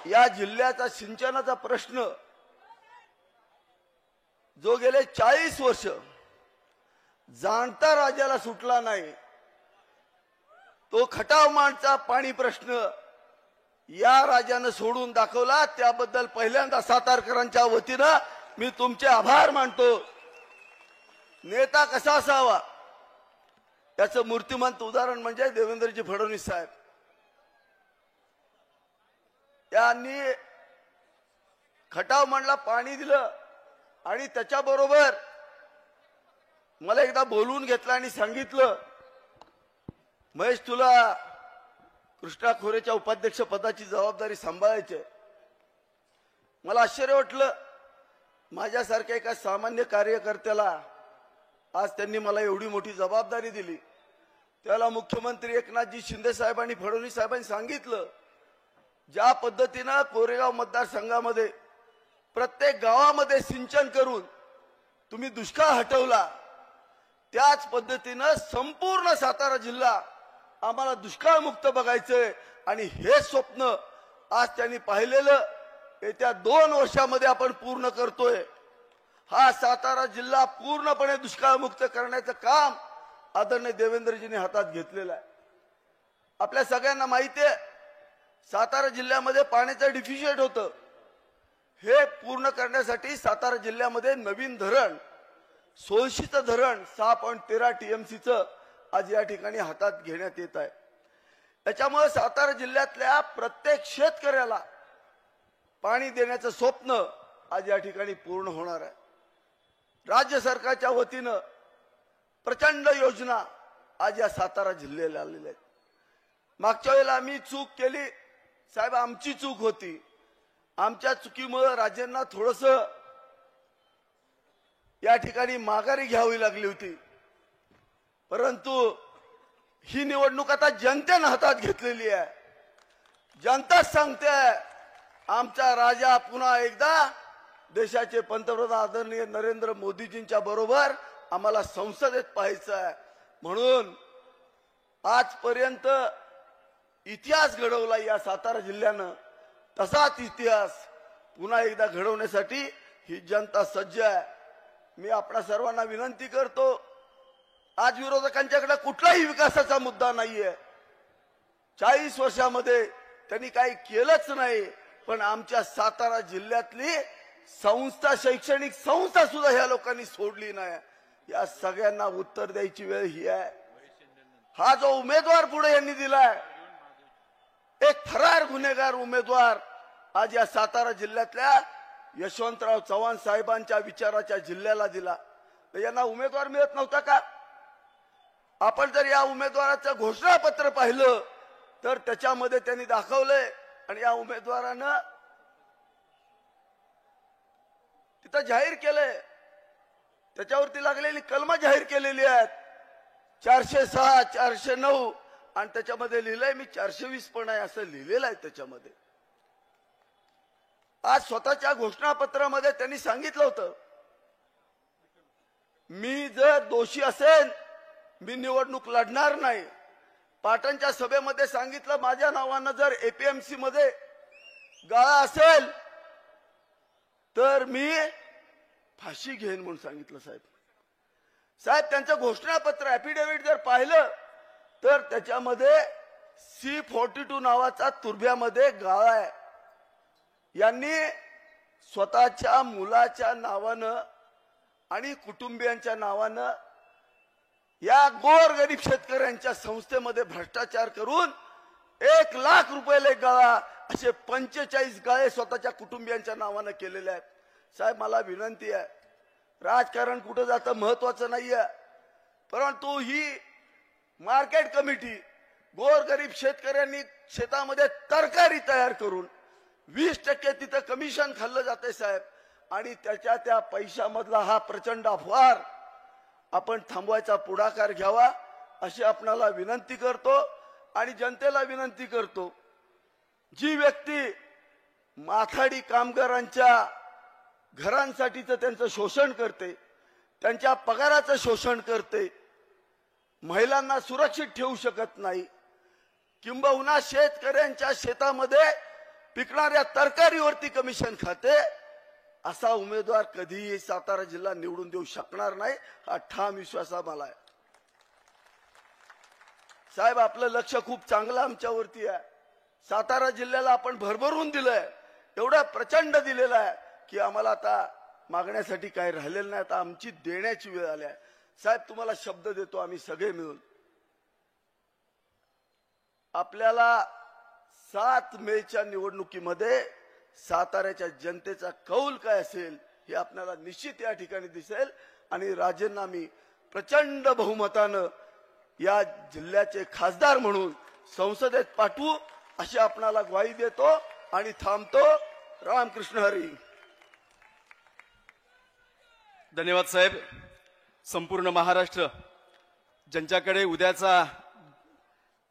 या जिल्ह्याचा सिंचनाचा प्रश्न जो गेले 40 वर्ष जाणता राजाला सुटला नाही, तो खटाव माणचा पाणी प्रश्न या राजाने सोडून दाखवला। त्याबद्दल पहिल्यांदा सातारकरांच्या वतीने मी तुमचे आभार मानतो। नेता कसा असावा याचं मूर्तिमंत उदाहरण म्हणजे देवेंद्रजी फडणवीस साहेब। त्यांनी खटाव मंडला पाणी दिलं आणि त्याच्याबरोबर मला एकदा बोलून घेतलं आणि सांगितलं, महेश तुला कृष्णा खोरेच्या उपाध्यक्ष पदाची जबाबदारी सांभाळायची। मला आश्चर्य वाटलं, माझ्यासारख्या एका सामान्य कार्यकर्त्याला आज त्यांनी मला एवढी मोठी जबाबदारी दिली। त्याला मुख्यमंत्री एकनाथजी शिंदे साहेबांनी फडणवीस साहेबांनी सांगितलं, ज्या पद्धतीने कोरेगाव मतदारसंघामध्ये प्रत्येक गावामध्ये सिंचन करून तुम्ही दुष्काळ हटवला, त्याच पद्धतीने संपूर्ण सातारा जिल्हा आम्हाला दुष्काळ मुक्त बघायचंय आणि हे स्वप्न आज त्यांनी पाहिलेलं येत्या 2 वर्षामध्ये आपण पूर्ण करतोय। हा सातारा जिल्हा पूर्णपणे दुष्काळ मुक्त करण्याचं काम आदरणीय देवेंद्रजींनी हातात घेतलेलं आहे। आपल्या सगळ्यांना माहिती आहे, सातारा जिल्ह्यामध्ये पाण्याचं डिफिशिट होतं। हे पूर्ण करण्यासाठी सातारा जिल्ह्यामध्ये नवीन धरण, सोळशीचं धरण 6.13 TMCचं आज या ठिकाणी हातात घेण्यात येत आहे। त्याच्यामुळे सातारा जिल्ह्यातल्या प्रत्येक शेतकऱ्याला पाणी देण्याचं स्वप्न आज या ठिकाणी पूर्ण होणार आहे। राज्य सरकारच्या वतीनं प्रचंड योजना आज या सातारा जिल्ह्याला आलेल्या आहेत। मागच्या वेळेला आम्ही चूक केली साहेब, आमची चूक होती। आमच्या चुकीमुळे राज्यांना थोडस या ठिकाणी माघारी घ्यावी लागली होती, परंतु ही निवडणूक आता जनतेने हातात घेतलेली आहे। जनता सांगते आमचा राजा पुन्हा एकदा देशाचे पंतप्रधान आदरणीय नरेंद्र मोदीजींच्या बरोबर आम्हाला संसदेत पाहायचं आहे। म्हणून आजपर्यंत इतिहास घडवला या सातारा जिल्ह्यानं, तसाच इतिहास पुन्हा एकदा घडवण्यासाठी ही जनता सज्ज आहे। मी आपणा सर्वांना विनंती करतो, आज विरोधकांच्याकडे कुठलाही विकासाचा मुद्दा नाहीये। 40 वर्षामध्ये त्यांनी काही केलंच नाही, पण आमच्या सातारा जिल्ह्यातली संस्था, शैक्षणिक संस्था सुद्धा ह्या लोकांनी सोडली नाही। या सगळ्यांना उत्तर द्यायची वेळ ही आहे। हा जो उमेदवार पुढे यांनी दिलाय, एक फरार गुन्हेगार उमेदवार आज या सातारा जिल्ह्यातल्या यशवंतराव चव्हाण साहेबांच्या विचाराच्या जिल्ह्याला दिला, तर यांना उमेदवार मिळत नव्हता का? आपण जर या उमेदवाराचं घोषणापत्र पाहिलं तर त्याच्यामध्ये त्यांनी दाखवलंय, आणि या उमेदवारानं तिथं जाहीर केलंय, त्याच्यावरती लागलेली कलम जाहीर केलेली आहेत 406, 409, आणि त्याच्यामध्ये लिहिलंय मी 420 पण आहे असं लिहिलेलं आहे त्याच्यामध्ये। आज स्वतःच्या घोषणापत्रामध्ये त्यांनी सांगितलं होतं, मी जर दोषी असेल मी निवडणूक लढणार नाही। पाटणच्या सभेमध्ये सांगितलं, माझ्या नावानं जर APMC मध्ये गाळा असेल तर मी फाशी घेईन म्हणून सांगितलं साहेब। त्यांचं घोषणापत्र ऍफिडेव्हिट जर पाहिलं तर त्याच्यामध्ये C42 नावाचा तुर्भ्यामध्ये गाळा आहे। यांनी स्वतःच्या मुलाच्या नावानं आणि कुटुंबियांच्या नावानं या गोरगरीब शेतकऱ्यांच्या संस्थेमध्ये भ्रष्टाचार करून 1 लाख रुपयाला एक गाळा, असे 45 गाळे स्वतःच्या कुटुंबियांच्या नावानं केलेले आहेत। साहेब मला विनंती आहे, राजकारण कुठं जातं महत्वाचं नाहीये, परंतु ही मार्केट कमिटी गोरगरीब शेतकऱ्यांनी शेतामध्ये तरकारी तयार करून 20% तिथं कमिशन खाल्लं जाते साहेब, आणि त्या पैशामधला हा प्रचंड अपहार आपण थांबवायचा पुढाकार घ्यावा अशी आपणाला विनंती करतो। आणि जनतेला विनंती करतो, जी व्यक्ती माथाडी कामगारांच्या घरांसाठीचं त्यांचं शोषण करते, त्यांच्या पगाराचं शोषण करते, महिलांना सुरक्षित ठेवू शकत नाही, किंबहुना शेतकऱ्यांच्या शेतामध्ये पिकणाऱ्या तरकारीवरती कमिशन खाते असा उमेदवार कधीही सातारा जिल्हा निवडून देऊ शकणार नाही, हा ठाम विश्वास आम्हाला आहे. साहेब, आपलं लक्ष खूप चांगलं आमच्यावरती आहे. सातारा जिल्ह्याला आपण भरभरून दिलंय, एवढा प्रचंड दिलेला आहे की आम्हाला आता मागण्यासाठी काही राहिलेलं नाही. आता आमची देण्याची वेळ आली आहे. साहेब, तुम्हाला शब्द देतो, आम्ही सगळे मिळून आपल्याला 7 मेच्या निवडणुकीमध्ये साताऱ्याच्या जनतेचा कौल काय असेल हे आपल्याला निश्चित या ठिकाणी दिसेल आणि राजेंना मी प्रचंड बहुमतानं या जिल्ह्याचे खासदार म्हणून संसदेत पाठवू अशी आपणाला ग्वाही देतो आणि थांबतो. रामकृष्ण हरी. धन्यवाद साहेब. संपूर्ण महाराष्ट्र ज्यांच्याकडे उद्याचा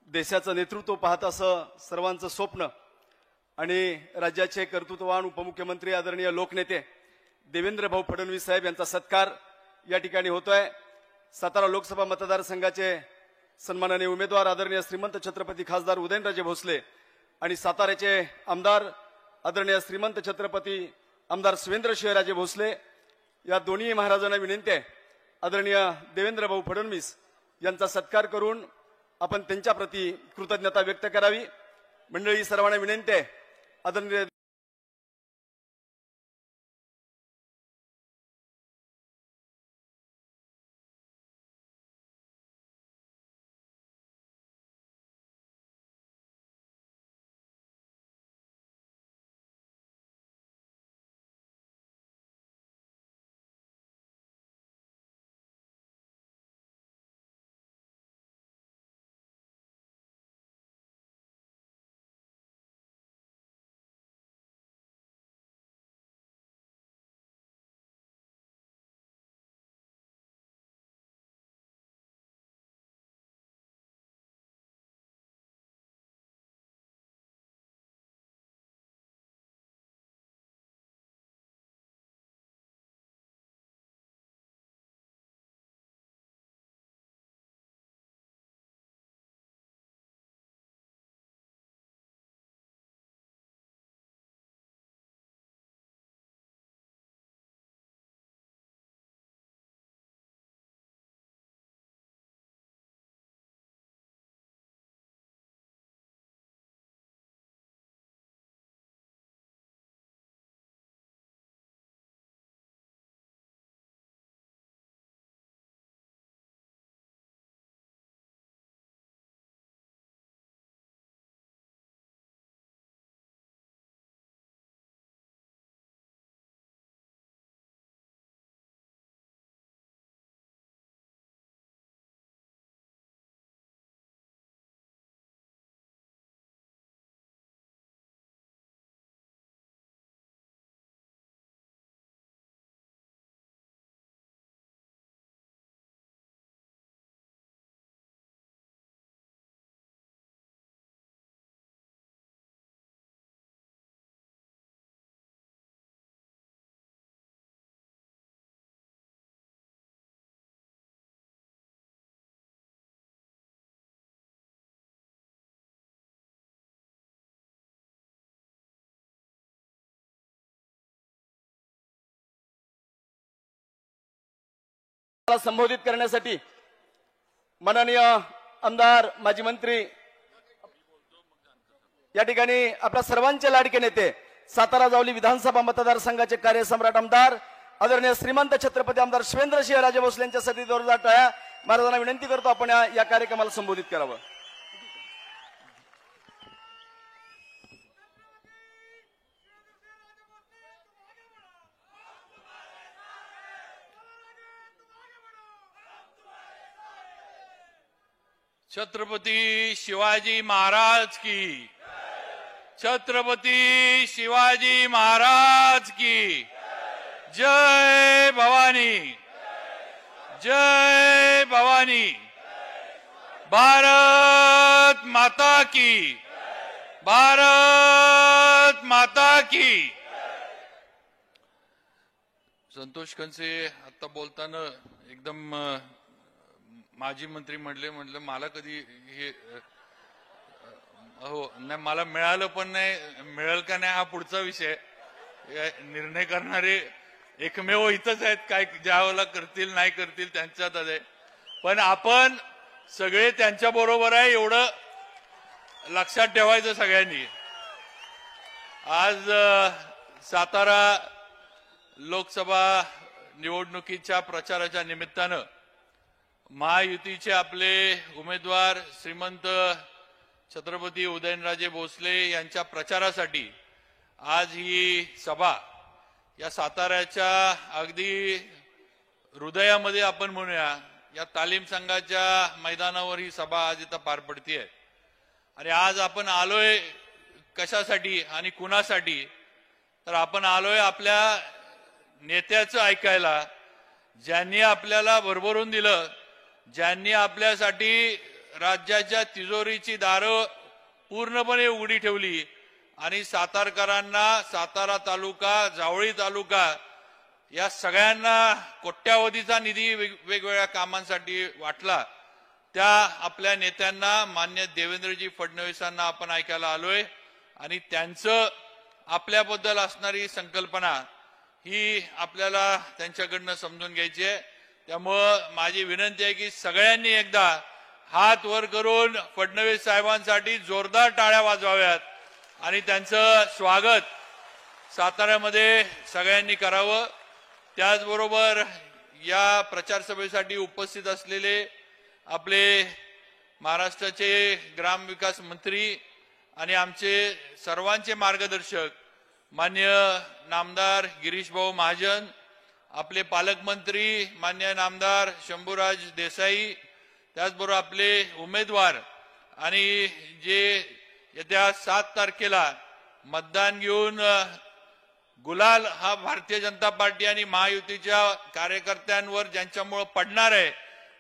देशाचं नेतृत्व पाहत असं सर्वांचं स्वप्न आणि राज्याचे कर्तृत्ववान उपमुख्यमंत्री आदरणीय लोकनेते देवेंद्र भाऊ फडणवीस साहेब यांचा सत्कार या ठिकाणी होतोय. सातारा लोकसभा मतदारसंघाचे सन्माननीय उमेदवार आदरणीय श्रीमंत छत्रपती खासदार उदयनराजे भोसले आणि साताऱ्याचे आमदार आदरणीय श्रीमंत छत्रपती आमदार सुवेंद्रसिंहराजे भोसले या दोन्ही महाराजांना विनंती आहे आदरणीय देवेंद्र भाऊ फडणवीस यांचा सत्कार करून आपण त्यांच्या प्रती कृतज्ञता व्यक्त करावी. मंडळी, सर्वांना विनंती आहे आदरणीय संबोधित करण्यासाठी माननीय आमदार माजी मंत्री या ठिकाणी आपल्या सर्वांचे लाडके नेते सातारा जावली विधानसभा मतदारसंघाचे कार्यसम्राट आमदार आदरणीय श्रीमंत छत्रपती आमदार सुवेंद्रसिंहराजे भोसले यांच्यासाठी जोरदार टाळ्या. महाराजांना विनंती करतो आपण या कार्यक्रमाला संबोधित करावं. छत्रपती शिवाजी महाराज की, छत्रपती शिवाजी महाराज की जय भवानी, जय भवानी. भारत माता की, भारत माता की. संतोष खनसे आता बोलताना एकदम माजी मंत्री म्हटलं मला कधी हे हो नाही, मला मिळालं पण नाही, मिळेल का नाही हा पुढचा विषय. निर्णय करणारे एकमेव इथंच आहेत, काय ज्यावेळेला करतील नाही करतील त्यांच्यात आहे. पण आपण सगळे त्यांच्या बरोबर आहे एवढं लक्षात ठेवायचं सगळ्यांनी. आज सातारा लोकसभा निवडणुकीच्या प्रचाराच्या निमित्तानं महायुतीचे आपले उमेदवार श्रीमंत छत्रपती उदयनराजे भोसले यांच्या प्रचारासाठी आज ही सभा या साताऱ्याच्या अगदी हृदयामध्ये आपण म्हणूया या तालीम संघाच्या मैदानावर ही सभा आज इथं पार पडतीये. आणि आज आपण आलोय कशासाठी आणि कुणासाठी, तर आपण आलोय आपल्या नेत्याचं ऐकायला, ज्यांनी आपल्याला भरभरून दिलं, ज्यांनी आपल्यासाठी राज्याच्या तिजोरीची दारं पूर्णपणे उघडी ठेवली आणि सातारकरांना सातारा तालुका, जावळी तालुका या सगळ्यांना कोट्यावधीचा निधी वेगवेगळ्या कामांसाठी वाटला. त्या आपल्या नेत्यांना मान्य देवेंद्रजी फडणवीसांना आपण ऐकायला आलोय आणि त्यांचं आपल्याबद्दल असणारी संकल्पना ही आपल्याला त्यांच्याकडनं समजून घ्यायची आहे. त्यामुळं माझी विनंती आहे की सगळ्यांनी एकदा हात वर करून फडणवीस साहेबांसाठी जोरदार टाळ्या वाजवाव्यात आणि त्यांचं स्वागत साताऱ्यामध्ये सगळ्यांनी करावं. त्याचबरोबर या प्रचार सभेसाठी उपस्थित असलेले आपले महाराष्ट्राचे ग्रामविकास मंत्री आणि आमचे सर्वांचे मार्गदर्शक मान्य नामदार गिरीश भाऊ महाजन, आपले पालकमंत्री मान्य नामदार शंभूराज देसाई, त्याचबरोबर आपले उमेदवार आणि जे येत्या 7 तारखेला मतदान घेऊन गुलाल हा भारतीय जनता पार्टी आणि महायुतीच्या कार्यकर्त्यांवर ज्यांच्यामुळे पडणार आहे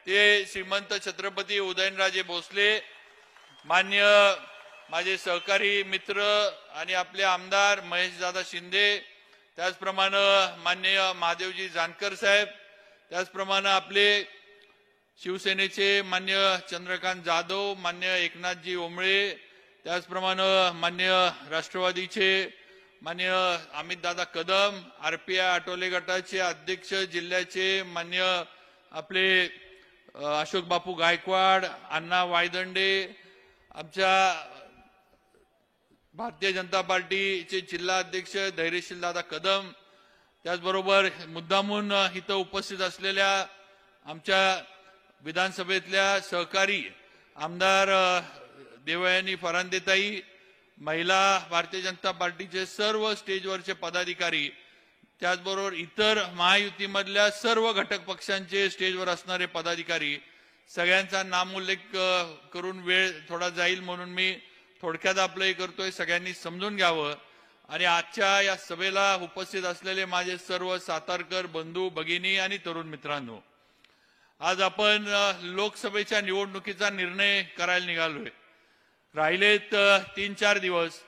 ते श्रीमंत छत्रपती उदयनराजे भोसले, मान्य माझे सहकारी मित्र आणि आपले आमदार महेशदादा शिंदे, त्याचप्रमाणे माननीय महादेवजी जानकर साहेब, त्याचप्रमाणे आपले शिवसेनेचे मान्य चंद्रकांत जाधव, मान्य एकनाथजी ओंबळे, त्याचप्रमाणे मान्य राष्ट्रवादीचे मान्य अमितदादा कदम, आरपीआय आटोले गटाचे अध्यक्ष जिल्ह्याचे मान्य आपले अशोक बापू गायकवाड, अण्णा वायदंडे, आमच्या भारतीय जनता पार्टीचे जिल्हा अध्यक्ष धैर्यशील दादा कदम, त्याचबरोबर मुद्दामून इथं उपस्थित असलेल्या आमच्या विधानसभेतल्या सहकारी आमदार देवयानी फरांदेताई, महिला भारतीय जनता पार्टीचे सर्व स्टेजवरचे पदाधिकारी, त्याचबरोबर इतर महायुतीमधल्या सर्व घटक पक्षांचे स्टेजवर असणारे पदाधिकारी, सगळ्यांचा नामोल्लेख करून वेळ थोडा जाईल म्हणून मी थोडक्यात आपलं हे करतोय. सगळ्यांनी समजून घ्यावं. आणि आजच्या या सभेला उपस्थित असलेले माझे सर्व सातारकर बंधू भगिनी आणि तरुण मित्रांनो, आज आपण लोकसभेच्या निवडणुकीचा निर्णय करायला निघालोय. राहिलेत 3-4 दिवस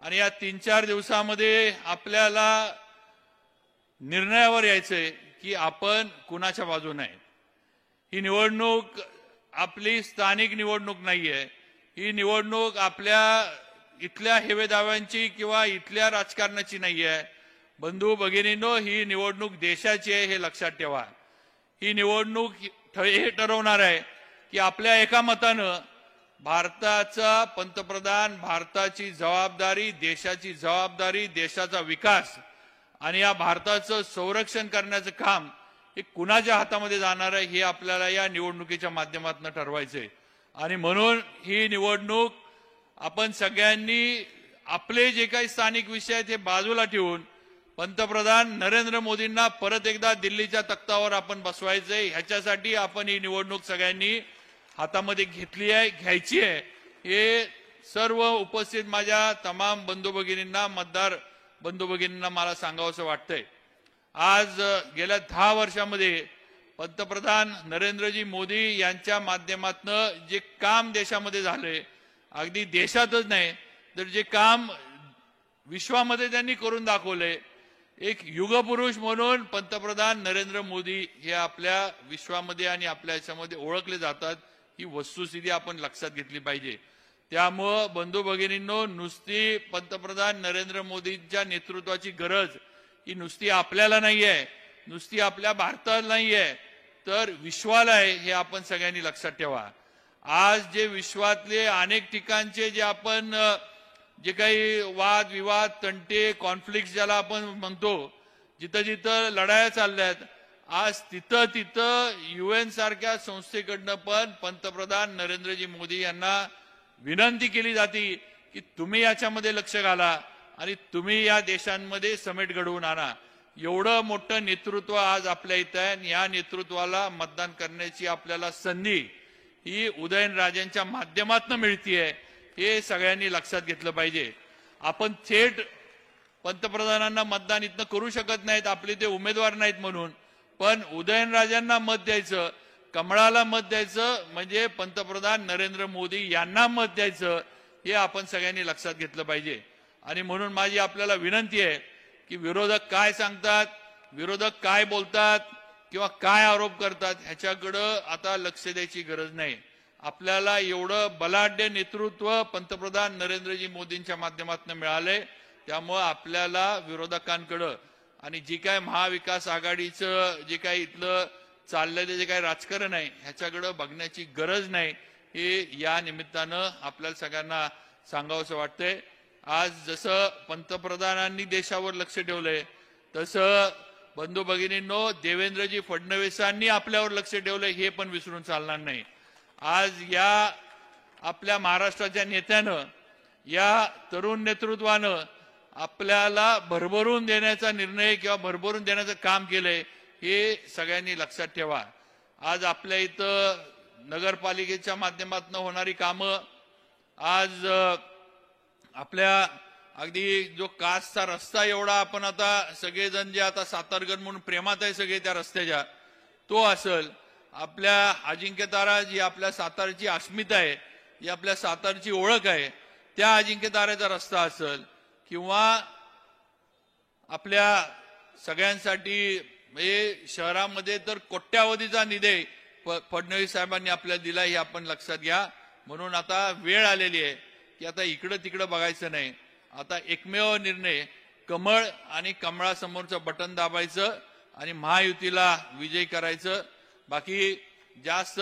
आणि या 3-4 दिवसामध्ये आपल्याला निर्णयावर यायचंय की आपण कुणाच्या बाजूने आहे. ही निवडणूक आपली स्थानिक निवडणूक नाहीये. ही निवडणूक आपल्या इथल्या हेवेदाव्यांची किंवा इथल्या राजकारणाची नाहीये. बंधू भगिनींनो, ही निवडणूक देशाची आहे हे लक्षात ठेवा. ही निवडणूक हे ठरवणार आहे की आपल्या एका मतानं भारताचा पंतप्रधान, भारताची जबाबदारी, देशाची जबाबदारी, देशाचा विकास आणि या भारताचं संरक्षण करण्याचं काम हे कुणाच्या हातामध्ये जाणार आहे हे आपल्याला या निवडणुकीच्या माध्यमातून ठरवायचंय. आणि म्हणून ही निवडणूक आपण सगळ्यांनी आपले जे काही स्थानिक विषय आहेत हे बाजूला ठेवून पंतप्रधान नरेंद्र मोदींना परत एकदा दिल्लीच्या तख्तावर आपण बसवायचंय. ह्याच्यासाठी आपण ही निवडणूक सगळ्यांनी हातामध्ये घेतली आहे, घ्यायची आहे. हे सर्व उपस्थित माझ्या तमाम बंधू भगिनींना, मतदार बंधू भगिनींना मला सांगावंसं वाटतंय. आज गेल्या 10 वर्षामध्ये पंतप्रधान नरेंद्रजी मोदी यांच्या माध्यमातून जे काम देशामध्ये झालंय, अगदी देशातच नाही तर जे काम विश्वामध्ये त्यांनी करून दाखवलंय, एक युगपुरुष म्हणून पंतप्रधान नरेंद्र मोदी हे आपल्या विश्वामध्ये आणि आपल्या याच्यामध्ये ओळखले जातात. ही वस्तुस्थिती आपण लक्षात घेतली पाहिजे. त्यामुळं बंधू भगिनींनो, नुसती पंतप्रधान नरेंद्र मोदींच्या नेतृत्वाची गरज ही नुसती आपल्याला नाही आहे, नुसती आपल्या भारताला नाही आहे, तर विश्वाला आहे, हे आपण सगळ्यांनी लक्षात ठेवा. आज जे विश्वातले अनेक ठिकाणचे जे आपण जे काही वाद विवाद तंटे कॉन्फ्लिक्ट ज्याला आपण म्हणतो, जिथं जिथं लढाया चालल्यात, आज तिथं तिथं UN सारख्या संस्थेकडनं पण पंतप्रधान नरेंद्रजी मोदी यांना विनंती केली जाते की तुम्ही याच्यामध्ये लक्ष घाला आणि तुम्ही या देशांमध्ये समेट घडवून आणा. एवढं मोठं नेतृत्व आज आपल्या इथं आहे आणि या नेतृत्वाला मतदान करण्याची आपल्याला संधी ही उदयनराजेंच्या माध्यमातून मिळतीये, हे सगळ्यांनी लक्षात घेतलं पाहिजे. आपण थेट पंतप्रधानांना मतदान इथनं करू शकत नाहीत, आपले ते उमेदवार नाहीत म्हणून, पण उदयनराजांना मत द्यायचं, कमळाला मत द्यायचं म्हणजे पंतप्रधान नरेंद्र मोदी यांना मत द्यायचं, हे आपण सगळ्यांनी लक्षात घेतलं पाहिजे. आणि म्हणून माझी आपल्याला विनंती आहे की विरोधक काय सांगतात, विरोधक काय बोलतात किंवा काय आरोप करतात, ह्याच्याकडं आता लक्ष द्यायची गरज नाही. आपल्याला एवढं बलाढ्य नेतृत्व पंतप्रधान नरेंद्रजी मोदींच्या माध्यमातून मिळालंय, त्यामुळं आपल्याला विरोधकांकडं आणि जी काय महाविकास आघाडीचं जे काही इथलं चाललेलं जे काही राजकारण आहे ह्याच्याकडं बघण्याची गरज नाही, हे या निमित्तानं आपल्याला सगळ्यांना सांगावंसं वाटतंय. आज जसं पंतप्रधानांनी देशावर लक्ष ठेवलंय, तसं बंधू भगिनींनो देवेंद्रजी फडणवीसांनी आपल्यावर लक्ष ठेवलंय, हे पण विसरून चालणार नाही. आज या आपल्या महाराष्ट्राच्या नेत्यानं, या तरुण नेतृत्वानं आपल्याला भरभरून देण्याचा निर्णय किंवा भरभरून देण्याचं काम केलंय, हे सगळ्यांनी लक्षात ठेवा. आज आपल्या इथं नगरपालिकेच्या माध्यमातून होणारी कामं, आज आपल्या अगदी जो कासचा रस्ता एवढा आपण आता सगळेजण जे आता सातारगड म्हणून प्रेमात आहे सगळे त्या रस्त्याच्या, तो असेल, आपल्या अजिंक्यतारा जी आपल्या सातारची अस्मिता आहे, जी आपल्या सातारची ओळख आहे, त्या अजिंक्यताऱ्याचा रस्ता असेल, किंवा आपल्या सगळ्यांसाठी म्हणजे शहरामध्ये तर कोट्यावधीचा निधी फडणवीस साहेबांनी आपल्याला दिला, हे आपण लक्षात घ्या. म्हणून आता वेळ आलेली आहे की आता इकडं तिकडं बघायचं नाही. आता एकमेव निर्णय, कमळ आणि कमळासमोरचं बटन दाबायचं आणि महायुतीला विजयी करायचं. बाकी जास्त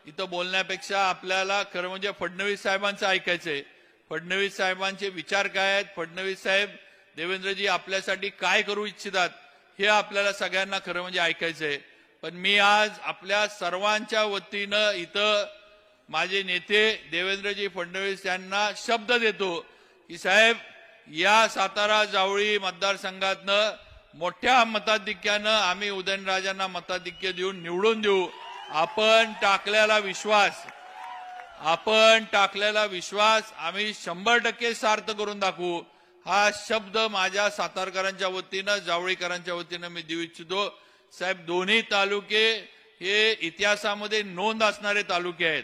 इथं बोलण्यापेक्षा आपल्याला खरं म्हणजे फडणवीस साहेबांचं ऐकायचंय. फडणवीस साहेबांचे विचार काय आहेत, फडणवीस साहेब देवेंद्रजी आपल्यासाठी काय करू इच्छितात, हे आपल्याला सगळ्यांना खरं म्हणजे ऐकायचंय. पण मी आज आपल्या सर्वांच्या वतीनं इथं माझे नेते देवेंद्रजी फडणवीस यांना शब्द देतो की साहेब, या सातारा जावळी मतदारसंघातनं मोठ्या मताधिक्यानं आम्ही उदयनराजांना मताधिक्य देऊन निवडून देऊ. आपण टाकलेला विश्वास आम्ही 100% सार्थ करून दाखवू. हा शब्द माझ्या सातारकरांच्या वतीनं, जावळीकरांच्या वतीनं मी देऊ इच्छितो. साहेब, दोन्ही तालुके हे इतिहासामध्ये नोंद असणारे तालुके आहेत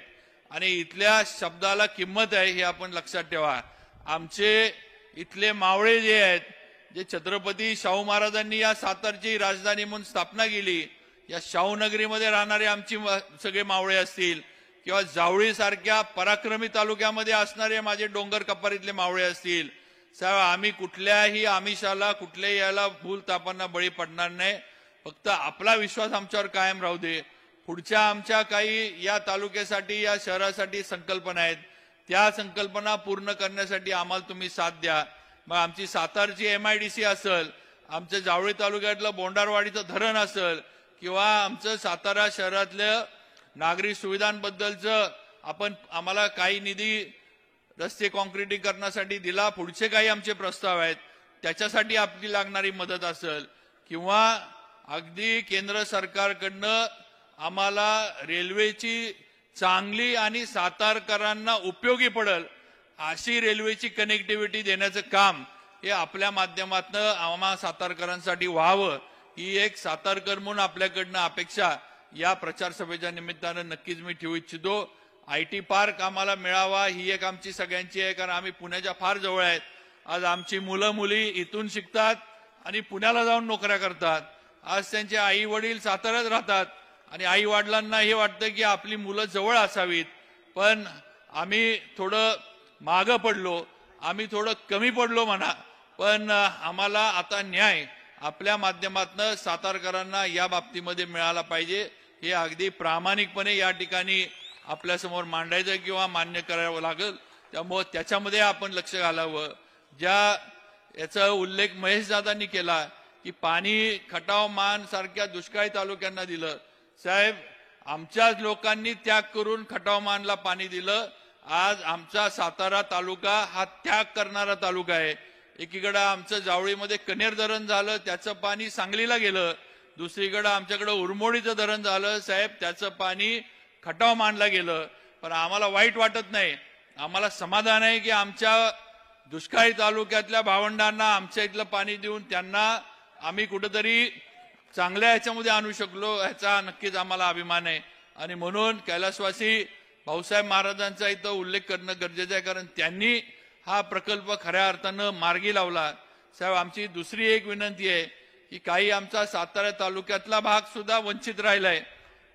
आणि इथल्या शब्दाला किंमत आहे, हे आपण लक्षात ठेवा. आमचे इथले मावळे जे आहेत, जे छत्रपती शाहू महाराजांनी या सातारची राजधानी म्हणून स्थापना केली, या शाहूनगरीमध्ये राहणारे आमची सगळे मावळे असतील किंवा जावळी सारख्या पराक्रमी तालुक्यामध्ये असणारे माझे डोंगर कपारीतले मावळे असतील, साहेब आम्ही कुठल्याही आमिषाला, कुठल्याही याला भूल तापांना बळी पडणार नाही. फक्त आपला विश्वास आमच्यावर कायम राहू दे. पुढच्या आमच्या काही या तालुक्यासाठी, या शहरासाठी संकल्पना आहेत, त्या संकल्पना पूर्ण करण्यासाठी आम्हाला तुम्ही साथ द्या. मग आमची सातारची MIDC असेल, आमचं जावळी तालुक्यातलं बोंडारवाडीचं धरण असेल, किंवा आमचं सातारा शहरातल्या नागरी सुविधांबद्दलचं आम्हाला काही निधी रस्ते कॉन्क्रिटीकरणासाठी दिला, पुढचे काही आमचे प्रस्ताव आहेत त्याच्यासाठी आपली लागणारी मदत असेल, किंवा अगदी केंद्र सरकारकडनं आम्हाला रेल्वेची चांगली आणि सातारकरांना उपयोगी पडेल अशी रेल्वेची कनेक्टिव्हिटी देण्याचं काम हे आपल्या माध्यमातून आम्हा सातारकरांसाठी व्हावं, ही एक सातारकर म्हणून आपल्याकडनं अपेक्षा या प्रचार सभेच्या निमित्तानं नक्कीच मी ठेवू इच्छितो. IT पार्क आम्हाला मिळावा, ही एक आमची सगळ्यांची आहे, कारण आम्ही पुण्याच्या फार जवळ आहेत. आज आमची मुलं मुली इथून शिकतात आणि पुण्याला जाऊन नोकऱ्या करतात. आज त्यांचे आई वडील साताऱ्यात राहतात आणि आई वडिलांना हे वाटतं की आपली मुलं जवळ असावीत, पण आम्ही थोडं मागं पडलो, आम्ही थोडं कमी पडलो म्हणा, पण आम्हाला आता न्याय आपल्या माध्यमातून सातारकरांना या बाबतीमध्ये मिळाला पाहिजे, हे अगदी प्रामाणिकपणे या ठिकाणी आपल्यासमोर मांडायचं किंवा मान्य करावं लागेल. त्यामुळे त्याच्यामध्ये आपण लक्ष घालावं. याचा उल्लेख महेश दादांनी केला की पाणी खटाव मान सारख्या दुष्काळी तालुक्यांना दिलं. साहेब, आमच्याच लोकांनी त्याग करून खटाव मानला पाणी दिलं. आज आमचा सातारा तालुका हा त्याग करणारा तालुका आहे. एकीकडे आमचं जावळीमध्ये कनेर धरण झालं, त्याचं पाणी सांगलीला गेलं. दुसरीकडे आमच्याकडे उरमोडीचं धरण झालं, साहेब, त्याचं पाणी खटाव मानला गेलं. पण आम्हाला वाईट वाटत नाही, आम्हाला समाधान आहे की आमच्या दुष्काळी तालुक्यातल्या भावंडांना आमच्या इथलं पाणी देऊन त्यांना आम्ही कुठेतरी चांगल्या ह्याच्यामध्ये आणू शकलो, ह्याचा नक्कीच आम्हाला अभिमान आहे. आणि म्हणून कैलासवासी भाऊसाहेब महाराजांचा इथं उल्लेख करणं गरजेचं आहे, कारण त्यांनी हा प्रकल्प खऱ्या अर्थानं मार्गी लावला. साहेब, आमची दुसरी एक विनंती आहे की काही आमचा सातारा तालुक्यातला भाग सुद्धा वंचित राहिलाय,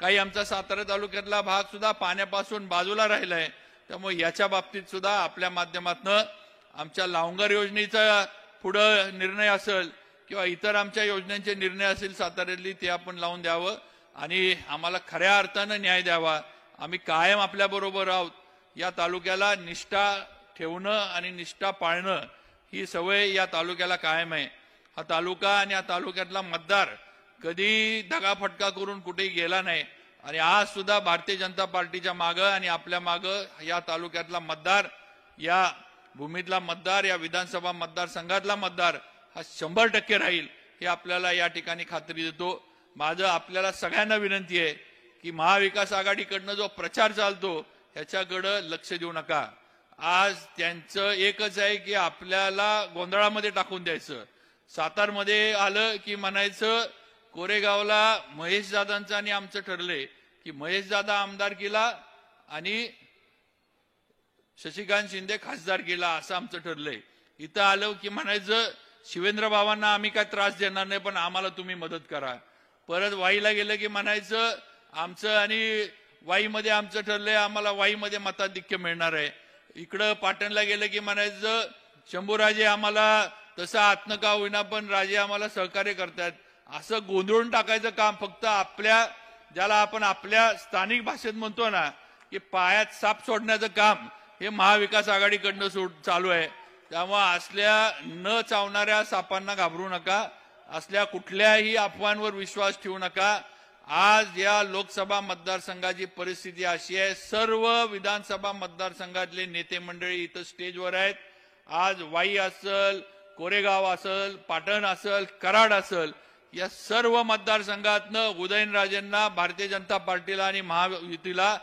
काही आमचा सातारा तालुक्यातला भाग सुद्धा पाण्यापासून बाजूला राहिलाय. त्यामुळे याच्या बाबतीत सुद्धा आपल्या माध्यमातून आमच्या लावंगर योजनेचा पुढं निर्णय असेल किंवा इतर आमच्या योजनांचे निर्णय असेल साताऱ्यातली, ते आपण लावून द्यावं आणि आम्हाला खऱ्या अर्थानं न्याय द्यावा. आम्ही कायम आपल्या बरोबर आहोत. या तालुक्याला निष्ठा ठेवणं आणि निष्ठा पाळणं ही सवय या तालुक्याला कायम आहे. हा तालुका आणि या तालुक्यातला मतदार कधी दगाफटका करून कुठेही गेला नाही आणि आज सुद्धा भारतीय जनता पार्टीच्या मागं आणि आपल्या मागं या तालुक्यातला मतदार, या भूमीतला मतदार, या विधानसभा मतदारसंघातला मतदार हा 100% राहील, हे आपल्याला या ठिकाणी खात्री देतो. माझं आपल्याला सगळ्यांना विनंती आहे की महाविकास आघाडीकडनं जो प्रचार चालतो ह्याच्याकडं लक्ष देऊ नका. आज त्यांचं एकच आहे की आपल्याला गोंधळामध्ये टाकून द्यायचं. सातारमध्ये आलं की म्हणायचं कोरेगावला महेशदादांचं आणि आमचं ठरलंय की महेशदादा आमदारकीला आणि शशिकांत शिंदे खासदारकीला, असं आमचं ठरलंय. इथं आलं की म्हणायचं शिवेंद्र बाबांना आम्ही काय त्रास देणार नाही, पण आम्हाला तुम्ही मदत करा. परत वाईला गेलं की म्हणायचं आमचं आणि वाईमध्ये आमचं ठरलंय, आम्हाला वाईमध्ये मताधिक्य मिळणार आहे. इकडं पाटणला गेलं की म्हणायचं शंभूराजे आम्हाला तसं आत्न का होईना पण राजे आम्हाला सहकार्य करतात. असं गोंधळून टाकायचं काम फक्त आपल्या, ज्याला आपण आपल्या स्थानिक भाषेत म्हणतो ना की पायात साप सोडण्याचं काम, हे महाविकास आघाडीकडनं चालू आहे. त्यामुळे असल्या न चावणाऱ्या सापांना घाबरू नका, असल्या कुठल्याही अफवांवर विश्वास ठेवू नका. आज या लोकसभा मतदारसंघाची परिस्थिती अशी आहे, सर्व विधानसभा मतदारसंघातले नेते मंडळी इथं स्टेजवर आहेत. आज वाई असेल, कोरेगाव असेल, पाटण असेल, कराड असेल, या सर्व मतदारसंघातनं उदयनराजेंना, भारतीय जनता पार्टीला आणि महायुतीला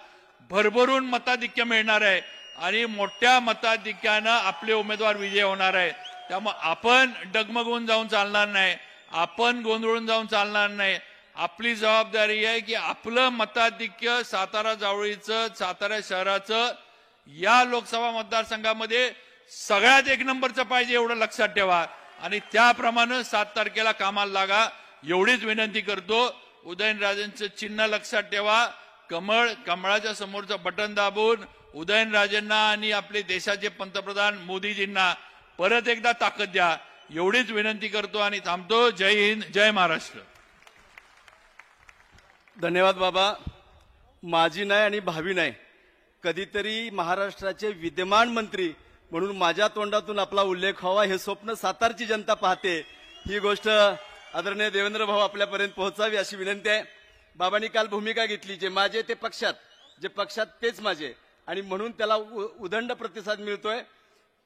भरभरून मताधिक्य मिळणार आहे आणि मोठ्या मताधिक्यानं आपले उमेदवार विजय होणार आहे. त्यामुळे आपण डगमगून जाऊन चालणार नाही, आपण गोंधळून जाऊन चालणार नाही. आपली जबाबदारी आहे की आपलं मताधिक्य सातारा जावळीचं, सातारा शहराचं या लोकसभा मतदारसंघामध्ये सगळ्यात एक नंबरचं पाहिजे, एवढं लक्षात ठेवा आणि त्याप्रमाणे 7 तारखेला कामाला लागा, एवढीच विनंती करतो. उदयनराजेंचं चिन्ह लक्षात ठेवा, कमळ, कमळाच्या समोरचं बटन दाबून उदयनराजेंना आणि आपले देशाचे पंतप्रधान मोदीजींना परत एकदा ताकद द्या, एवढीच विनंती करतो आणि थांबतो. जय हिंद, जय महाराष्ट्र. धन्यवाद बाबा. माझी नाही आणि भावी नाही, कधीतरी महाराष्ट्राचे विद्यमान मंत्री म्हणून माझ्या तोंडातून आपला उल्लेख व्हावा हे स्वप्न सातारची जनता पाहते. ही गोष्ट आदरणीय देवेंद्र भाऊ आपल्यापर्यंत पोहोचावी अशी विनंती आहे. बाबांनी काल भूमिका घेतली, जे माझे ते पक्षात, जे पक्षात तेच माझे, आणि म्हणून त्याला उदंड प्रतिसाद मिळतोय.